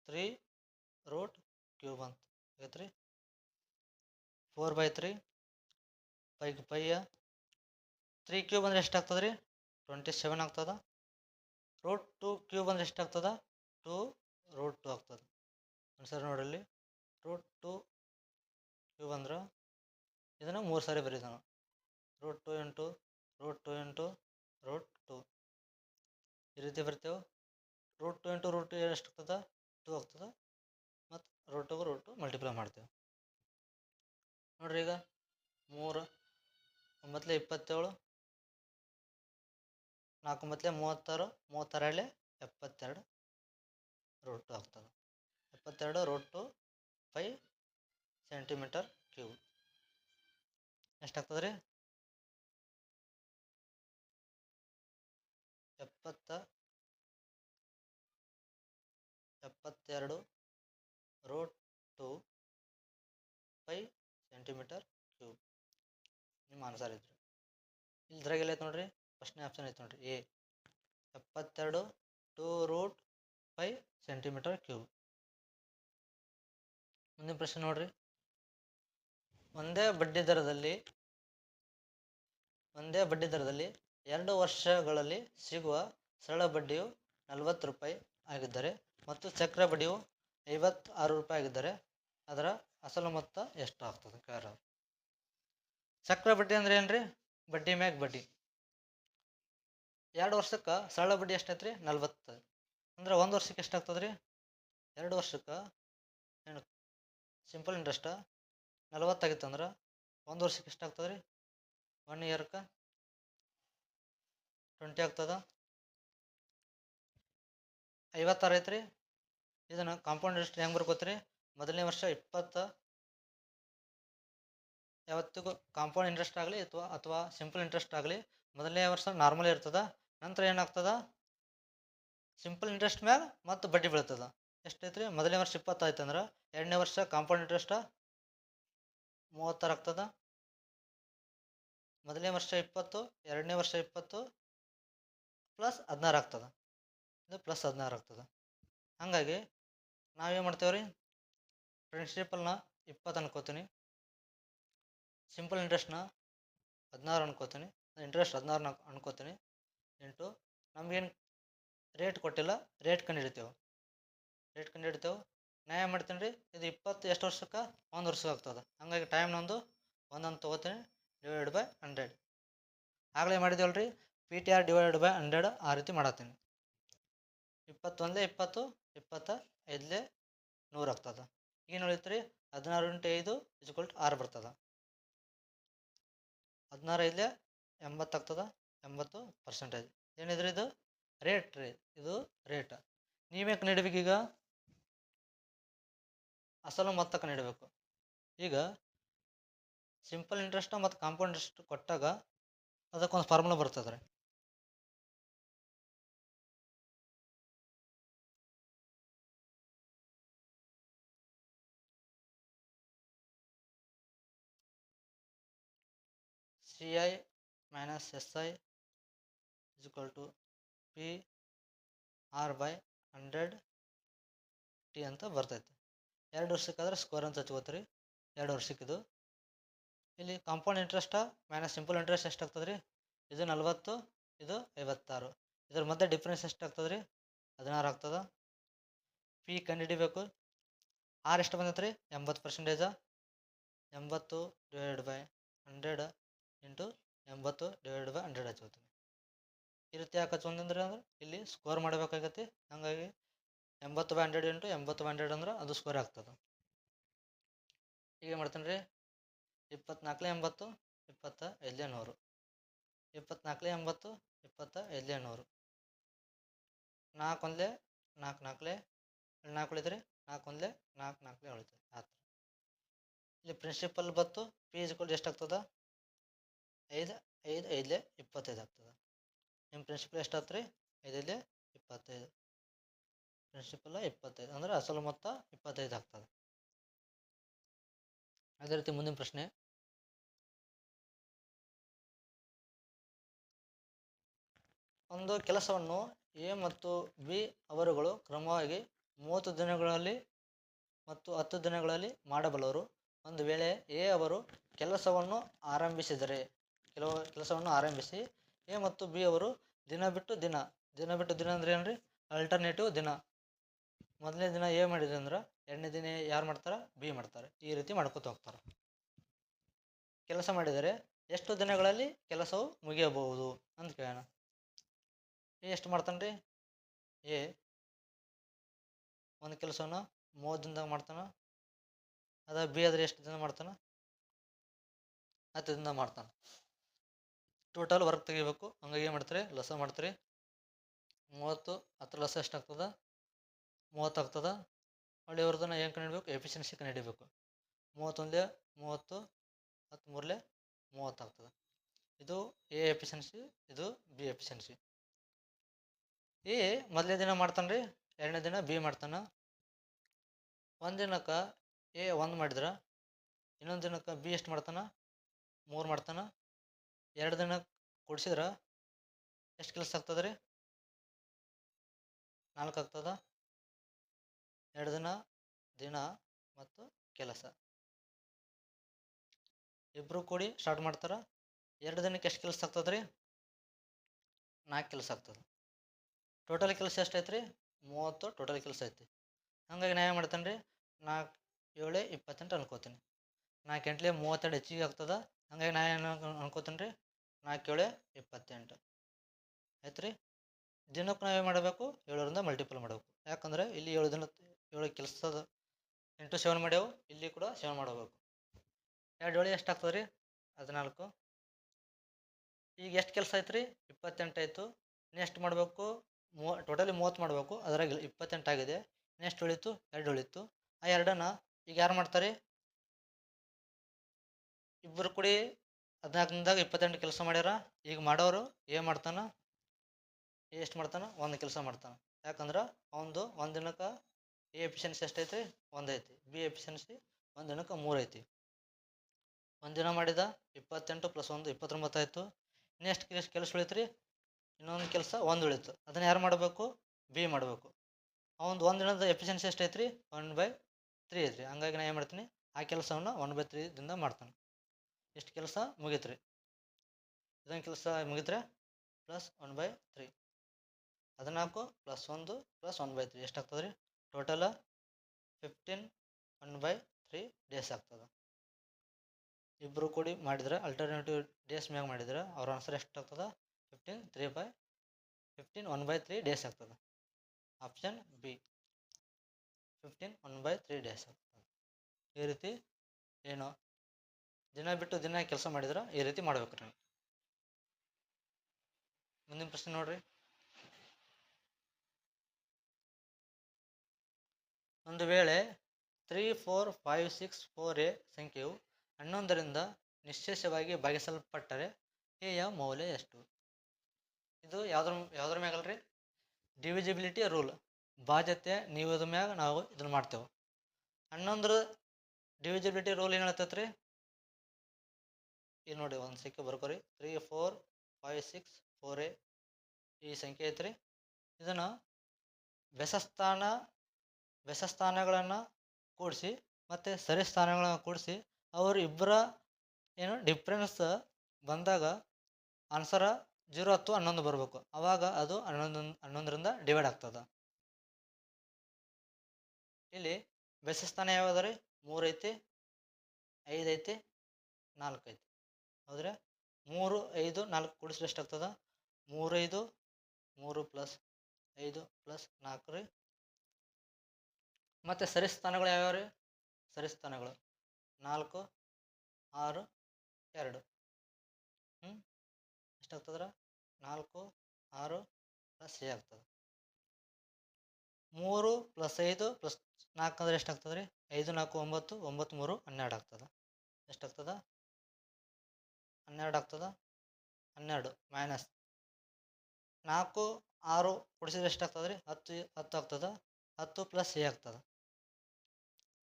3√³ ಅಂತ ಆಗೈತ್ರಿ. 4/3 π 3³ ಅಂದ್ರೆ ಎಷ್ಟು ಆಗ್ತದೆ ರೀ 27 ಆಗ್ತದ. √2³ ಅಂದ್ರೆ ಎಷ್ಟು ಆಗ್ತದ 2√2 ಆಗ್ತದೆ. ಆನ್ಸರ್ ನೋಡ್ರಿ, √2³ ಅಂದ್ರೆ ಇದನ್ನು 3 ಸಾರಿ ಬರೀತಾನ. √2 × √2 × √2 ಈ ರೀತಿ ಬರ್ತೇವೆ. √2 × √2 ಎಷ್ಟು ಆಗ್ತದೆ 2 ಆಗ್ತದೆ. ಮತ್ತು √2 ಮಲ್ಟಿಪ್ಲೈ ಮಾಡ್ತೇವೆ ನೋಡ್ರಿ. ಈಗ 3 9 27, 4 9 36, 32 72 √2 ಆಗ್ತದೆ. 72 √2 5 cm³ ಎಷ್ಟಾಗ್ತದೆ ರೀ 72 √2 5 cm³. ನಿಮ್ಮ ಆನ್ಸರ್ ಐತ್ರಿ. ಇಲ್ದ್ರಾಗ ಎಲ್ಲ ಐತೆ ನೋಡ್ರಿ, ಫಸ್ಟ್ನೇ ಆಪ್ಷನ್ ಐತೆ ನೋಡ್ರಿ ಎ 72 2√5 cm³. ಮುಂದಿನ ಪ್ರಶ್ನೆ ನೋಡ್ರಿ, ಒಂದೇ ಬಡ್ಡಿ ದರದಲ್ಲಿ 2 ವರ್ಷಗಳಲ್ಲಿ ಸಿಗುವ ಸರಳ ಬಡ್ಡಿಯು 40 ರೂಪಾಯಿ ಆಗಿದ್ದರೆ ಮತ್ತು ಚಕ್ರ ಬಡ್ಡಿಯು 56 ರೂಪಾಯಿ ಆಗಿದ್ದರೆ ಅದರ ಅಸಲು ಮೊತ್ತ ಎಷ್ಟು ಆಗ್ತದೆ? ಚಕ್ರ ಬಡ್ಡಿ ಅಂದ್ರೆ ಏನ್ರಿ? ಬಡ್ಡಿ ಮ್ಯಾಗ ಬಡ್ಡಿ. 2 ವರ್ಷಕ್ಕೆ ಸರಳ ಬಡ್ಡಿ ಎಷ್ಟೈತ್ರಿ 40 ಅಂದ್ರೆ 1 ವರ್ಷಕ್ಕೆ ಎಷ್ಟಾಗ್ತದೆ ರೀ 2 ವರ್ಷಕ್ಕೆ ಏನು ಸಿಂಪಲ್ ಇಂಟ್ರೆಸ್ಟ್ 40 ಆಗಿತ್ತಂದ್ರೆ 1 ವರ್ಷಕ್ಕೆ ಎಷ್ಟಾಗ್ತದೆ ರೀ 1 ಇಯರ್ಕ್ಕೆ 20 ಆಗ್ತದ. 56 ಐತ್ರಿ. ಇದನ್ನು ಕಾಂಪೌಂಡ್ ಇಂಟ್ರೆಸ್ಟ್ ಹೆಂಗೆ ಬರ್ಕೋತೀರಿ? ಮೊದಲನೇ ವರ್ಷ 20 ಯಾವತ್ತಿಗೂ ಕಾಂಪೌಂಡ್ ಇಂಟ್ರೆಸ್ಟ್ ಆಗಲಿ ಅಥವಾ ಸಿಂಪಲ್ ಇಂಟ್ರೆಸ್ಟ್ ಆಗಲಿ ಮೊದಲನೇ ವರ್ಷ ನಾರ್ಮಲ್ ಇರ್ತದೆ. ನಂತರ ಏನಾಗ್ತದ ಸಿಂಪಲ್ ಇಂಟ್ರೆಸ್ಟ್ ಮ್ಯಾಗ ಮತ್ತು ಬಡ್ಡಿ ಬೀಳ್ತದ. ಎಷ್ಟೈತ್ರಿ ಮೊದಲನೇ ವರ್ಷ 20 ಆಯ್ತಂದ್ರೆ ಎರಡನೇ ವರ್ಷ ಕಾಂಪೌಂಡ್ ಇಂಟ್ರೆಸ್ಟ್ 36 ಆಗ್ತದ. ಮೊದಲನೇ ವರ್ಷ 20, ಎರಡನೇ ವರ್ಷ 20 + 16 ಆಗ್ತದೆ. ಇದು +16 ಆಗ್ತದೆ. ಹಾಗಾಗಿ ನಾವೇನು ಮಾಡ್ತೇವೆ ರೀ ಪ್ರಿನ್ಸಿಪಲ್ನ 20 ಅನ್ಕೋತೀನಿ, ಸಿಂಪಲ್ ಇಂಟ್ರೆಸ್ಟ್ನ 16 ಅನ್ಕೋತೀನಿ, ಇಂಟ್ರೆಸ್ಟ್ 16 ಅನ್ಕೋತೀನಿ ಇಂಟು ನಮಗೇನು ರೇಟ್ ಕೊಟ್ಟಿಲ್ಲ, ರೇಟ್ ಕಂಡುಹಿಡಿತೇವೆ. ನಾ ಏನು ಮಾಡ್ತೀನಿ ರೀ ಇದು 20 ಎಷ್ಟು ವರ್ಷಕ್ಕೆ 1 ವರ್ಷಕ್ಕೆ ಆಗ್ತದೆ. ಹಾಗಾಗಿ ಟೈಮ್ನೊಂದು 1 ಅಂತ ತೊಗೋತೀನಿ /100. ಆಗಲೇ ಮಾಡಿದೇವಲ್ಲ ರೀ PTR / 100 ಆ ರೀತಿ ಮಾಡತ್ತೀನಿ. 21 20 25 100 ಆಗ್ತದೆ. ಏನು ಉಳಿತು ರೀ? 16 × 5 = 6 ಬರ್ತದೆ. 16 5 80 ಆಗ್ತದೆ. 80%. ಏನಿದ್ರಿ ಇದು ರೇಟ್ ರೀ, ಇದು ರೇಟ್. ನೀವ್ಯಾಕೆ ನೀಡಬೇಕು? ಈಗ ಅಸಲು ಮೊತ್ತಕ್ಕೆ ನೀಡಬೇಕು. ಈಗ ಸಿಂಪಲ್ ಇಂಟ್ರೆಸ್ಟ್ ಮತ್ತು ಕಾಂಪೌಂಡ್ ಇಂಟ್ರೆಸ್ಟ್ ಕೊಟ್ಟಾಗ ಅದಕ್ಕೊಂದು ಫಾರ್ಮುಲಾ ಬರ್ತದೆ ರೀ. CI - SI = PR/100T ಅಂತ ಬರ್ತೈತೆ. 2 ವರ್ಷಕ್ಕಾದ್ರೆ ಸ್ಕ್ವೇರ್ ಅಂತ ಹಚ್ಕೋತೀರಿ. 2 ವರ್ಷಕ್ಕಿದು. ಇಲ್ಲಿ compound interest minus simple interest ಎಷ್ಟಾಗ್ತದೆ ರೀ? ಇದು 40, ಇದು 56. ಇದ್ರ ಮಧ್ಯೆ ಡಿಫ್ರೆನ್ಸ್ ಎಷ್ಟಾಗ್ತದೆ ರೀ? 16 ಆಗ್ತದೆ. ಪಿ ಕಂಡುಹಿಡಿಬೇಕು. ಆರ್ ಎಷ್ಟು ಬಂದೈತೆ ರೀ? 80%. 80 / 100 × 80 / 100 ಹಚ್ಕೋತೀನಿ. ಈ ರೀತಿ ಯಾಕೆ ಹಚ್ಕೊಂಡ್ರಿ ಅಂದ್ರೆ ಇಲ್ಲಿ ಸ್ಕೋರ್ ಮಾಡಬೇಕಾಗತ್ತೆ. ಹಾಗಾಗಿ 80/100 × 80/100 ಅಂದ್ರೆ ಅದು ಸ್ಕೋರ್ ಆಗ್ತದೆ. ಈಗ ಮಾಡ್ತೀನಿ ರೀ. 24 80 25 100. 24 80 25 100. 4 1 4 4 4 ಉಳಿದ್ರಿ. 4 1 4 4 ಉಳಿತು. ಆ ಥರ ಇಲ್ಲಿ ಪ್ರಿನ್ಸಿಪಲ್ ಬತ್ತು. P = ಎಷ್ಟಾಗ್ತದೆ? 5 5 5 25 ಆಗ್ತದೆ. ನಿಮ್ಮ ಪ್ರಿನ್ಸಿಪಲ್ ಎಷ್ಟಾಗ್ತದೆ ರೀ? 5 5 25. ಪ್ರಿನ್ಸಿಪಲ್ 25 ಅಂದ್ರೆ ಅಸಲು ಮೊತ್ತ 25 ಆಗ್ತದೆ. ಅದೇ ರೀತಿ ಮುಂದಿನ ಪ್ರಶ್ನೆ. ಒಂದು ಕೆಲಸವನ್ನು A ಮತ್ತು B ಅವರುಗಳು ಕ್ರಮವಾಗಿ 30 ದಿನಗಳಲ್ಲಿ ಮತ್ತು 10 ದಿನಗಳಲ್ಲಿ ಮಾಡಬಲ್ಲರು. ಒಂದು ವೇಳೆ A ಅವರು ಕೆಲಸವನ್ನು ಆರಂಭಿಸಿ A ಮತ್ತು B ಅವರು ದಿನ ಬಿಟ್ಟು ದಿನ ಅಂದ್ರೆ ಏನ್ರಿ? ಆಲ್ಟರ್ನೇಟಿವ್ ದಿನ. ಮೊದಲನೇ ದಿನ A ಮಾಡಿದ್ರೆ ಅಂದ್ರೆ ಎರಡನೇ ದಿನ ಯಾರು ಮಾಡ್ತಾರೆ? B ಮಾಡ್ತಾರೆ. ಈ ರೀತಿ ಮಾಡ್ಕೊತ ಹೋಗ್ತಾರೆ. ಕೆಲಸ ಮಾಡಿದರೆ ಎಷ್ಟು ದಿನಗಳಲ್ಲಿ ಕೆಲಸವು ಮುಗಿಯಬಹುದು ಅಂತ ಕೇಳೋಣ. A ಎಷ್ಟು ಮಾಡ್ತಾನೆ ರೀ? A ಒಂದು ಕೆಲಸವನ್ನು 30 ದಿನದಾಗ ಮಾಡ್ತಾನೆ. ಅದ B ಆದ್ರೆ ಎಷ್ಟು ದಿನ ಮಾಡ್ತಾನೆ? 10 ದಿನದಾಗ ಮಾಡ್ತಾನೆ. ಟೋಟಲ್ ವರ್ಕ್ ತೆಗಿಬೇಕು. ಹಂಗಾಗಿ ಏನು ಮಾಡ್ತಾರೆ? ಲಸ ಮಾಡ್ತಾರೆ. 30 10 ಲಸ ಎಷ್ಟಾಗ್ತದೆ? 30 ಆಗ್ತದೆ. ಹೊಳ್ಳಿ ಅವ್ರದನ್ನ ಏನು ಕಂಡುಹಿಡಬೇಕು? ಎಫಿಷಿಯನ್ಸಿ ಕಂಡುಹಿಡಬೇಕು. 31 30 13 30 ಆಗ್ತದೆ. ಇದು A ಎಫಿಷಿಯನ್ಸಿ, ಇದು B ಎಫಿಷಿಯನ್ಸಿ. A ಮೊದಲನೇ ದಿನ ಮಾಡ್ತಾನೆ ರೀ. ಎರಡನೇ ದಿನ B ಮಾಡ್ತಾನೆ. ಒಂದು ದಿನಕ್ಕೆ A 1 ಮಾಡಿದ್ರೆ ಇನ್ನೊಂದು ದಿನಕ್ಕೆ B ಎಷ್ಟು ಮಾಡ್ತಾನೆ? 3 ಮಾಡ್ತಾನೆ. 2 ದಿನ ಕೊಡಿಸಿದ್ರೆ ಎಷ್ಟು ಕೆಲಸ ಆಗ್ತದೆ ರೀ? 4 ಆಗ್ತದೆ. 2 ದಿನ ಮತ್ತು ಕೆಲಸ ಇಬ್ಬರು ಕೂಡಿ ಸ್ಟಾರ್ಟ್ ಮಾಡ್ತಾರೆ. 2 ದಿನಕ್ಕೆ ಎಷ್ಟು ಕೆಲಸ ಆಗ್ತದೆ ರೀ? 4 ಕೆಲಸ ಆಗ್ತದೆ. ಟೋಟಲ್ ಕೆಲಸ ಎಷ್ಟೈತೆ ರೀ? 30 ಟೋಟಲ್ ಕೆಲಸ ಐತಿ. ಹಂಗಾಗಿ ನಾ ಏನು ಮಾಡ್ತೇನೆ ರೀ? 4 7 28 ಅನ್ಕೋತೀನಿ. 4 8 32 ಹೆಚ್ಚಿಗೆ ಆಗ್ತದೆ. ಹಂಗಾಗಿ ನಾ ಏನು ಅನ್ಕೋತೀನಿ ರೀ? 4 7 28 ಆಯ್ತು ರೀ. ದಿನಕ್ಕೆ ನಾವೇನು ಮಾಡಬೇಕು? 7ರಿಂದ ಮಲ್ಟಿಪಲ್ ಮಾಡಬೇಕು. ಯಾಕಂದರೆ ಇಲ್ಲಿ 7 ದಿನ 7 ಕೆಲಸದ ಇಂಟು 7 ಮಾಡ್ಯಾವು. ಇಲ್ಲಿ ಕೂಡ 7 ಮಾಡಬೇಕು. 2 7 ಎಷ್ಟಾಗ್ತದೆ ರೀ? 14. ಈಗ ಎಷ್ಟು ಕೆಲಸ ಐತೆ ರೀ? 28 ಆಯಿತು. ನೆಕ್ಸ್ಟ್ ಮಾಡಬೇಕು ಟೋಟಲಿ 30 ಮಾಡಬೇಕು. ಅದರಾಗ 28 ಆಗಿದೆ. ನೆಕ್ಸ್ಟ್ ಉಳಿತು 2 ಉಳಿತು. ಆ 2ನ್ನ ಈಗ ಯಾರು ಮಾಡ್ತಾರೆ? ಇಬ್ಬರು ಕೂಡಿ 14 ದಿನದಾಗ 28 ಕೆಲಸ ಮಾಡ್ಯಾರ. ಈಗ ಮಾಡೋರು ಏನು ಮಾಡ್ತಾನೆ? ಎಷ್ಟು ಮಾಡ್ತಾನೆ? 1 ಕೆಲಸ ಮಾಡ್ತಾನೆ. ಯಾಕಂದ್ರೆ ಅವನದು ಒಂದು ದಿನಕ್ಕೆ A ಎಫಿಷಿಯನ್ಸಿ ಎಷ್ಟೈತಿ? 1 ಐತಿ. B ಎಫಿಷಿಯನ್ಸಿ ಒಂದು ದಿನಕ್ಕೆ 3 ಐತಿ. ಒಂದು ದಿನ ಮಾಡಿದ 28 + 1 29 ಆಯಿತು. ನೆಕ್ಸ್ಟ್ ಕೆಲಸ ಉಳಿತು ರೀ. ಇನ್ನೊಂದು ಕೆಲಸ 1 ಉಳಿತು. ಅದನ್ನು ಯಾರು ಮಾಡಬೇಕು? B ಮಾಡಬೇಕು. ಅವನದು ಒಂದು ದಿನದ ಎಫಿಷಿಯನ್ಸಿ ಎಷ್ಟೈತಿ ರೀ? 1/3 ಐತ್ರಿ. ಹಂಗಾಗಿ ನಾನು ಏನು ಮಾಡ್ತೀನಿ? ಆ ಕೆಲಸವನ್ನು 1/3 ದಿಂದ ಮಾಡ್ತಾನೆ. ಎಷ್ಟು ಕೆಲಸ ಮುಗೀತು ರೀ? ಇದೊಂದು ಕೆಲಸ ಮುಗಿದ್ರೆ ಪ್ಲಸ್ 1/3 14 + 1 + 1/3 ಎಷ್ಟಾಗ್ತದೆ ರೀ? ಟೋಟಲ್ 15 1/3 ಡೇಸ್ ಆಗ್ತದೆ. ಇಬ್ಬರು ಕೂಡಿ ಮಾಡಿದ್ರೆ ಅಲ್ಟರ್ನೇಟಿವ್ ಡೇಸ್ ಮ್ಯಾಗ ಮಾಡಿದ್ರೆ ಅವ್ರ ಆನ್ಸರ್ ಎಷ್ಟಾಗ್ತದೆ? 15 1/3 ಡೇಸ್ ಆಗ್ತದೆ. Option B. 15 1/3 ಡೇಸ್ ಆಗ್ತದೆ. ಈ ರೀತಿ ಏನು ದಿನ ಬಿಟ್ಟು ದಿನ ಕೆಲಸ ಮಾಡಿದ್ರೆ ಈ ರೀತಿ ಮಾಡ್ಬೇಕು ರೀ. ಮುಂದಿನ ಪ್ರಶ್ನೆ ನೋಡ್ರಿ. ಒಂದು ವೇಳೆ 3 4 5 6 4a ಸಂಖ್ಯೆಯು 11ರಿಂದ ನಿಶ್ಶೇಷವಾಗಿ ಭಾಗಿಸಲ್ಪಟ್ಟರೆ ಎಯ ಮೌಲ್ಯ ಎಷ್ಟು? ಇದು ಯಾವ್ದ್ರ ಮ್ಯಾಗಲ್ರಿ? ಡಿವಿಜಿಬಿಲಿಟಿ ರೂಲ್, ಬಾಧ್ಯತೆ ನೀವದ ಮ್ಯಾಗ ನಾವು ಇದನ್ನ ಮಾಡ್ತೇವೆ. 11ರ ಡಿವಿಜಿಬಿಲಿಟಿ ರೂಲ್ ಏನು ಹೇಳ್ತೈತ್ರಿ? ಇಲ್ಲಿ ನೋಡಿ, ಒಂದು ಸಂಖ್ಯೆ ಬರ್ಕೋರಿ. 3 4 5 6 4a ಈ ಸಂಖ್ಯೆ ಐತ್ರಿ. ಇದನ್ನು ಬೆಸಸ್ಥಾನಗಳನ್ನು ಕೂಡಿಸಿ ಮತ್ತು ಸರಿಸ್ಥಾನಗಳನ್ನು ಕೂಡಿಸಿ ಅವರು ಇಬ್ಬರ ಏನು ಡಿಫ್ರೆನ್ಸ್ ಬಂದಾಗ ಆನ್ಸರ 0 ಅಥವಾ 11 ಬರಬೇಕು. ಅವಾಗ ಅದು 11ರಿಂದ ಡಿವೈಡ್ ಆಗ್ತದೆ. ಇಲ್ಲಿ ಬೆಸಸ್ಥಾನ ಯಾವ್ದು ರೀ? 3 ಐತಿ, 5 ಐತಿ, 4 ಐತಿ. ಹೌದ್ರೆ 3 5 4 ಕೂಡಿಸಿದ್ರೆ ಎಷ್ಟಾಗ್ತದೆ? 3 5 3 + 5 + 4 ರೀ. ಮತ್ತು ಸರಿಸ್ಥಾನಗಳು ಯಾವ್ಯಾವ ರೀ? ಸರಿಸ್ಥಾನಗಳು 4 6 2 ಎಷ್ಟಾಗ್ತದ್ರ? 4 6 + a ಆಗ್ತದೆ. 3 + 5 + 4 ಅಂದ್ರೆ ಎಷ್ಟಾಗ್ತದೆ ರೀ? 5 4 9 9 3 12 ಆಗ್ತದೆ. ಎಷ್ಟಾಗ್ತದ? 12 ಆಗ್ತದ. 12 ಮೈನಸ್ 4 6 ಕೂಡಿಸಿದ್ರೆ ಎಷ್ಟಾಗ್ತದೆ ರೀ? 10 10 ಆಗ್ತದ. 10 + a ಆಗ್ತದೆ.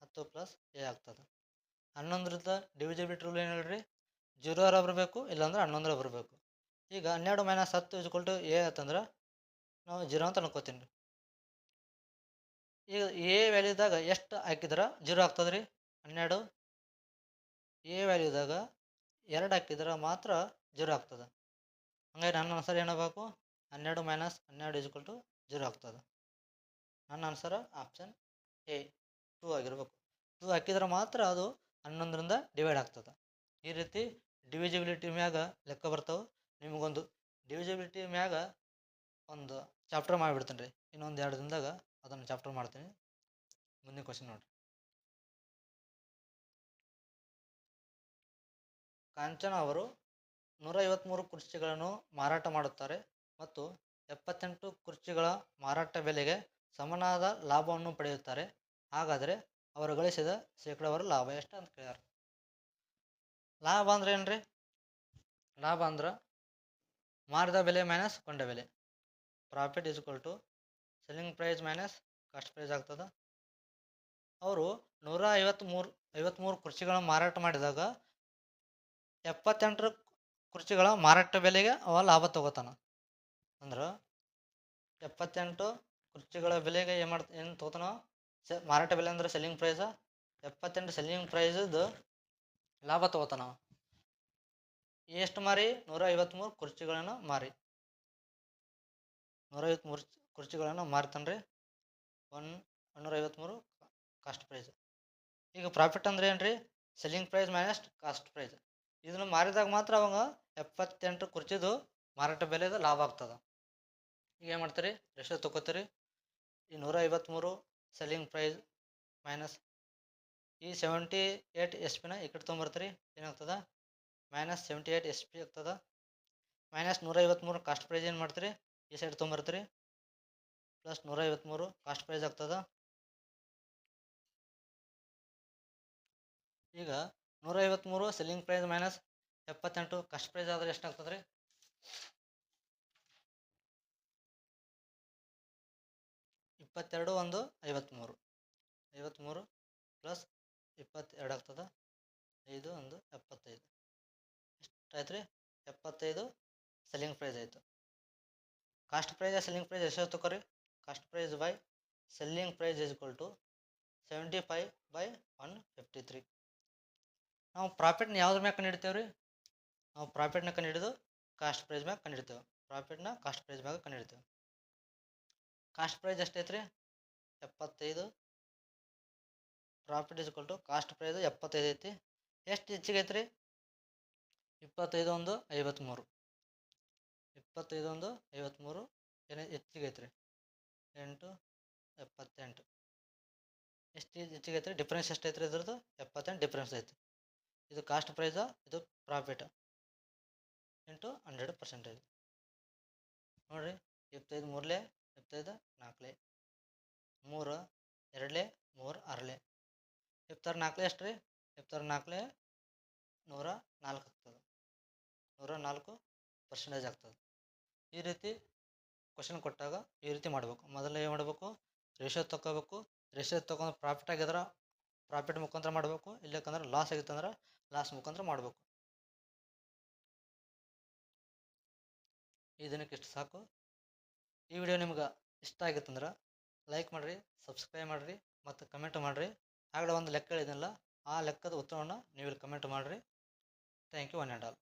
10 + a ಆಗ್ತದೆ. 11ರಿಂದ ಡಿವಿಜಿಬಿಲಿಟಿ ರೂಲ್ ಏನು ಹೇಳ್ರಿ? 0 ಬರಬೇಕು, ಇಲ್ಲಾಂದ್ರೆ 11 ಬರಬೇಕು. ಈಗ 12 - 10 = a ಆತಂದ್ರೆ ನಾವು 0 ಅಂತ ಅನ್ಕೋತೀನಿ ರೀ. ಈಗ ಎ ವ್ಯಾಲ್ಯೂದಾಗ ಎಷ್ಟು ಹಾಕಿದ್ರೆ 0 ಆಗ್ತದೆ ರೀ? 12 ಎ ವ್ಯಾಲ್ಯೂದಾಗ 2 ಹಾಕಿದ್ರೆ ಮಾತ್ರ 0 ಆಗ್ತದೆ. ಹಂಗಾಗಿ ನನ್ನ ಆನ್ಸರ್ ಏನಾಗಬೇಕು? 12 - 12 = 0 ಆಗ್ತದೆ. ನನ್ನ ಆನ್ಸರ್ ಆಪ್ಷನ್ ಎ 2 ಆಗಿರ್ಬೇಕು. 2 ಹಾಕಿದ್ರೆ ಮಾತ್ರ ಅದು 11ರಿಂದ ಡಿವೈಡ್ ಆಗ್ತದೆ. ಈ ರೀತಿ ಡಿವಿಜಿಬಿಲಿಟಿ ಮ್ಯಾಗ ಲೆಕ್ಕ ಬರ್ತಾವೆ. ನಿಮಗೊಂದು ಡಿವಿಜಿಬಿಲಿಟಿ ಮ್ಯಾಗ ಒಂದು ಚಾಪ್ಟರ್ ಮಾಡಿಬಿಡ್ತೀನಿ ರೀ. ಇನ್ನೊಂದು 2 ದಿನದಾಗ ಅದನ್ನು ಚಾಪ್ಟರ್ ಮಾಡ್ತೀನಿ. ಮುಂದಿನ ಕ್ವಶನ್ ನೋಡ್ರಿ. ಕಾಂಚನ ಅವರು 153 ಕುರ್ಚಿಗಳನ್ನು ಮಾರಾಟ ಮಾಡುತ್ತಾರೆ ಮತ್ತು 78 ಕುರ್ಚಿಗಳ ಮಾರಾಟ ಬೆಲೆಗೆ ಸಮನಾದ ಲಾಭವನ್ನು ಪಡೆಯುತ್ತಾರೆ. ಹಾಗಾದರೆ ಅವರು ಗಳಿಸಿದ ಶೇಕಡಾವಾರು ಲಾಭ ಎಷ್ಟು ಅಂತ ಕೇಳ್ಯಾರ. ಲಾಭ ಅಂದ್ರೆ ಏನ್ರಿ? ಲಾಭ ಅಂದ್ರೆ ಮಾರಿದ ಬೆಲೆ ಮೈನಸ್ ಕೊಂಡ ಬೆಲೆ. Profit = selling price minus cost price ಆಗ್ತದೆ. ಅವರು 153 ಕುರ್ಚಿಗಳನ್ನು ಮಾರಾಟ ಮಾಡಿದಾಗ 78 ಕುರ್ಚಿಗಳ ಮಾರಾಟ ಬೆಲೆಗೆ ಅವ ಲಾಭ ತಗೋತಾನ. ಅಂದ್ರೆ 78 ಕುರ್ಚಿಗಳ ಬೆಲೆಗೆ ಏನು ತಗೋತಾನ? ಮಾರಾಟ ಬೆಲೆ ಅಂದ್ರೆ ಸೆಲ್ಲಿಂಗ್ ಪ್ರೈಸ್. 78 ಸೆಲ್ಲಿಂಗ್ ಪ್ರೈಸ್ದು ಲಾಭ ತಗೋತಾನ. ಎಷ್ಟು ಮಾರಿ? 153 ಕುರ್ಚಿಗಳನ್ನು ಮಾರಿ. 153 ಕುರ್ಚಿಗಳನ್ನು ಮಾರ್ತಾನ್ರಿ. 153 ಕಾಸ್ಟ್ ಪ್ರೈಸ್. ಈಗ ಪ್ರಾಫಿಟ್ ಅಂದ್ರೆ ಏನ್ರಿ? Selling price minus cost price. ಇದನ್ನು ಮಾರಿದಾಗ ಮಾತ್ರ ಅವಾಗ 78 ಕುರ್ಚಿದು ಮಾರಾಟ ಬೆಲೆದು ಲಾಭ ಆಗ್ತದೆ. ಈಗ ಏನು ಮಾಡ್ತೀರಿ? ರೇಷಿಯೋ ತಗೋತೀರಿ. ಈ 153 ಸೆಲ್ಲಿಂಗ್ ಪ್ರೈಸ್ ಮೈನಸ್ ಈ 78 SP ಈ ಕಡೆ ತೊಗೊಂಬರ್ತೀರಿ. ಏನಾಗ್ತದೆ? ಮೈನಸ್ 78 SP ಆಗ್ತದೆ. ಮೈನಸ್ 153 ಕಾಸ್ಟ್ ಪ್ರೈಸ್ ಏನು ಮಾಡ್ತೀರಿ? ಈ ಸೈಡ್ ತೊಗೊಂಬರ್ತೀರಿ. ಪ್ಲಸ್ 153 ಕಾಸ್ಟ್ ಪ್ರೈಸ್ ಆಗ್ತದೆ. ಈಗ 153 selling price minus 78 cost price ಆದರೆ ಎಷ್ಟಾಗ್ತದೆ ರೀ? 22 1 53. 53 ಪ್ಲಸ್ 22 ಆಗ್ತದೆ. 5 1 75. ಎಷ್ಟಾಯ್ತು ರೀ? 75 ಸೆಲ್ಲಿಂಗ್ ಪ್ರೈಸ್ ಆಯಿತು. ಕಾಸ್ಟ್ ಪ್ರೈಸ್ ಸೆಲ್ಲಿಂಗ್ ಪ್ರೈಸ್ ಎಷ್ಟು ತಗೋರಿ? Cost price by selling price = 75/153. ನಾವು ಪ್ರಾಫಿಟ್ನ ಯಾವ್ದ್ರ ಮ್ಯಾಗ ಕಂಡುಹಿಡ್ತೇವೆ ರೀ? ನಾವು ಪ್ರಾಫಿಟ್ನ ಕಂಡುಹಿಡಿದು ಕಾಸ್ಟ್ ಪ್ರೈಸ್ ಮ್ಯಾಗ ಕಂಡುಹಿಡ್ತೇವೆ. ಪ್ರಾಫಿಟ್ನ ಕಾಸ್ಟ್ ಪ್ರೈಸ್ ಮ್ಯಾಗ ಕಂಡುಹಿಡ್ತೇವೆ. ಕಾಸ್ಟ್ ಪ್ರೈಸ್ ಎಷ್ಟೈತೆ ರೀ? 75. ಪ್ರಾಫಿಟ್ = ಕಾಸ್ಟ್ ಪ್ರೈಸ್ 75 ಐತಿ. ಎಷ್ಟು ಹೆಚ್ಚಿಗೆ ಐತೆ ರೀ? 25 1 53. 25 1 53 ಏನು ಹೆಚ್ಚಿಗೆ ಐತೆ ರೀ? 8 78. ಎಷ್ಟು ಹೆಚ್ಚಿಗೆ ಐತ್ರಿ, ಡಿಫ್ರೆನ್ಸ್ ಎಷ್ಟು ಐತ್ರಿ ಇದ್ರದ್ದು 78 ಡಿಫ್ರೆನ್ಸ್ ಐತಿ. ಇದು ಕಾಸ್ಟ್ ಪ್ರೈಸ, ಇದು ಪ್ರಾಫಿಟ್ ಇಂಟು 100%. ನೋಡಿರಿ, 25 ಮೂರಲೆ 25 4 3 2 3 6 26 4 ಎಷ್ಟು ರೀ? 26 4 104 ಆಗ್ತದೆ. 104% ಆಗ್ತದೆ. ಈ ರೀತಿ ಕ್ವಶನ್ ಕೊಟ್ಟಾಗ ಈ ರೀತಿ ಮಾಡಬೇಕು. ಮೊದಲು ಏನು ಮಾಡಬೇಕು? ರೇಷಿಯೋ ತೊಗೋಬೇಕು. ರೇಷಿಯೋ ತೊಗೊಂಡು ಪ್ರಾಫಿಟ್ ಆಗಿದ್ರೆ ಪ್ರಾಫಿಟ್ ಮುಖಾಂತರ ಮಾಡಬೇಕು, ಇಲ್ಲಕ್ಕಂದ್ರೆ ಲಾಸ್ ಆಗಿತ್ತಂದ್ರೆ ಲಾಸ್ ಮುಖಾಂತರ ಮಾಡಬೇಕು. ಈ ದಿನಕ್ಕೆ ಇಷ್ಟು ಸಾಕು. ಈ ವಿಡಿಯೋ ನಿಮ್ಗೆ ಇಷ್ಟ ಆಗಿತ್ತಂದ್ರೆ ಲೈಕ್ ಮಾಡಿರಿ, ಸಬ್ಸ್ಕ್ರೈಬ್ ಮಾಡಿರಿ ಮತ್ತು ಕಮೆಂಟ್ ಮಾಡಿರಿ. ಆಗಲೇ ಒಂದು ಲೆಕ್ಕ ಹೇಳಿದ್ನಲ್ಲ, ಆ ಲೆಕ್ಕದ ಉತ್ತರವನ್ನು ನೀವು ಇಲ್ಲಿ ಕಮೆಂಟ್ ಮಾಡಿರಿ. Thank you one and all.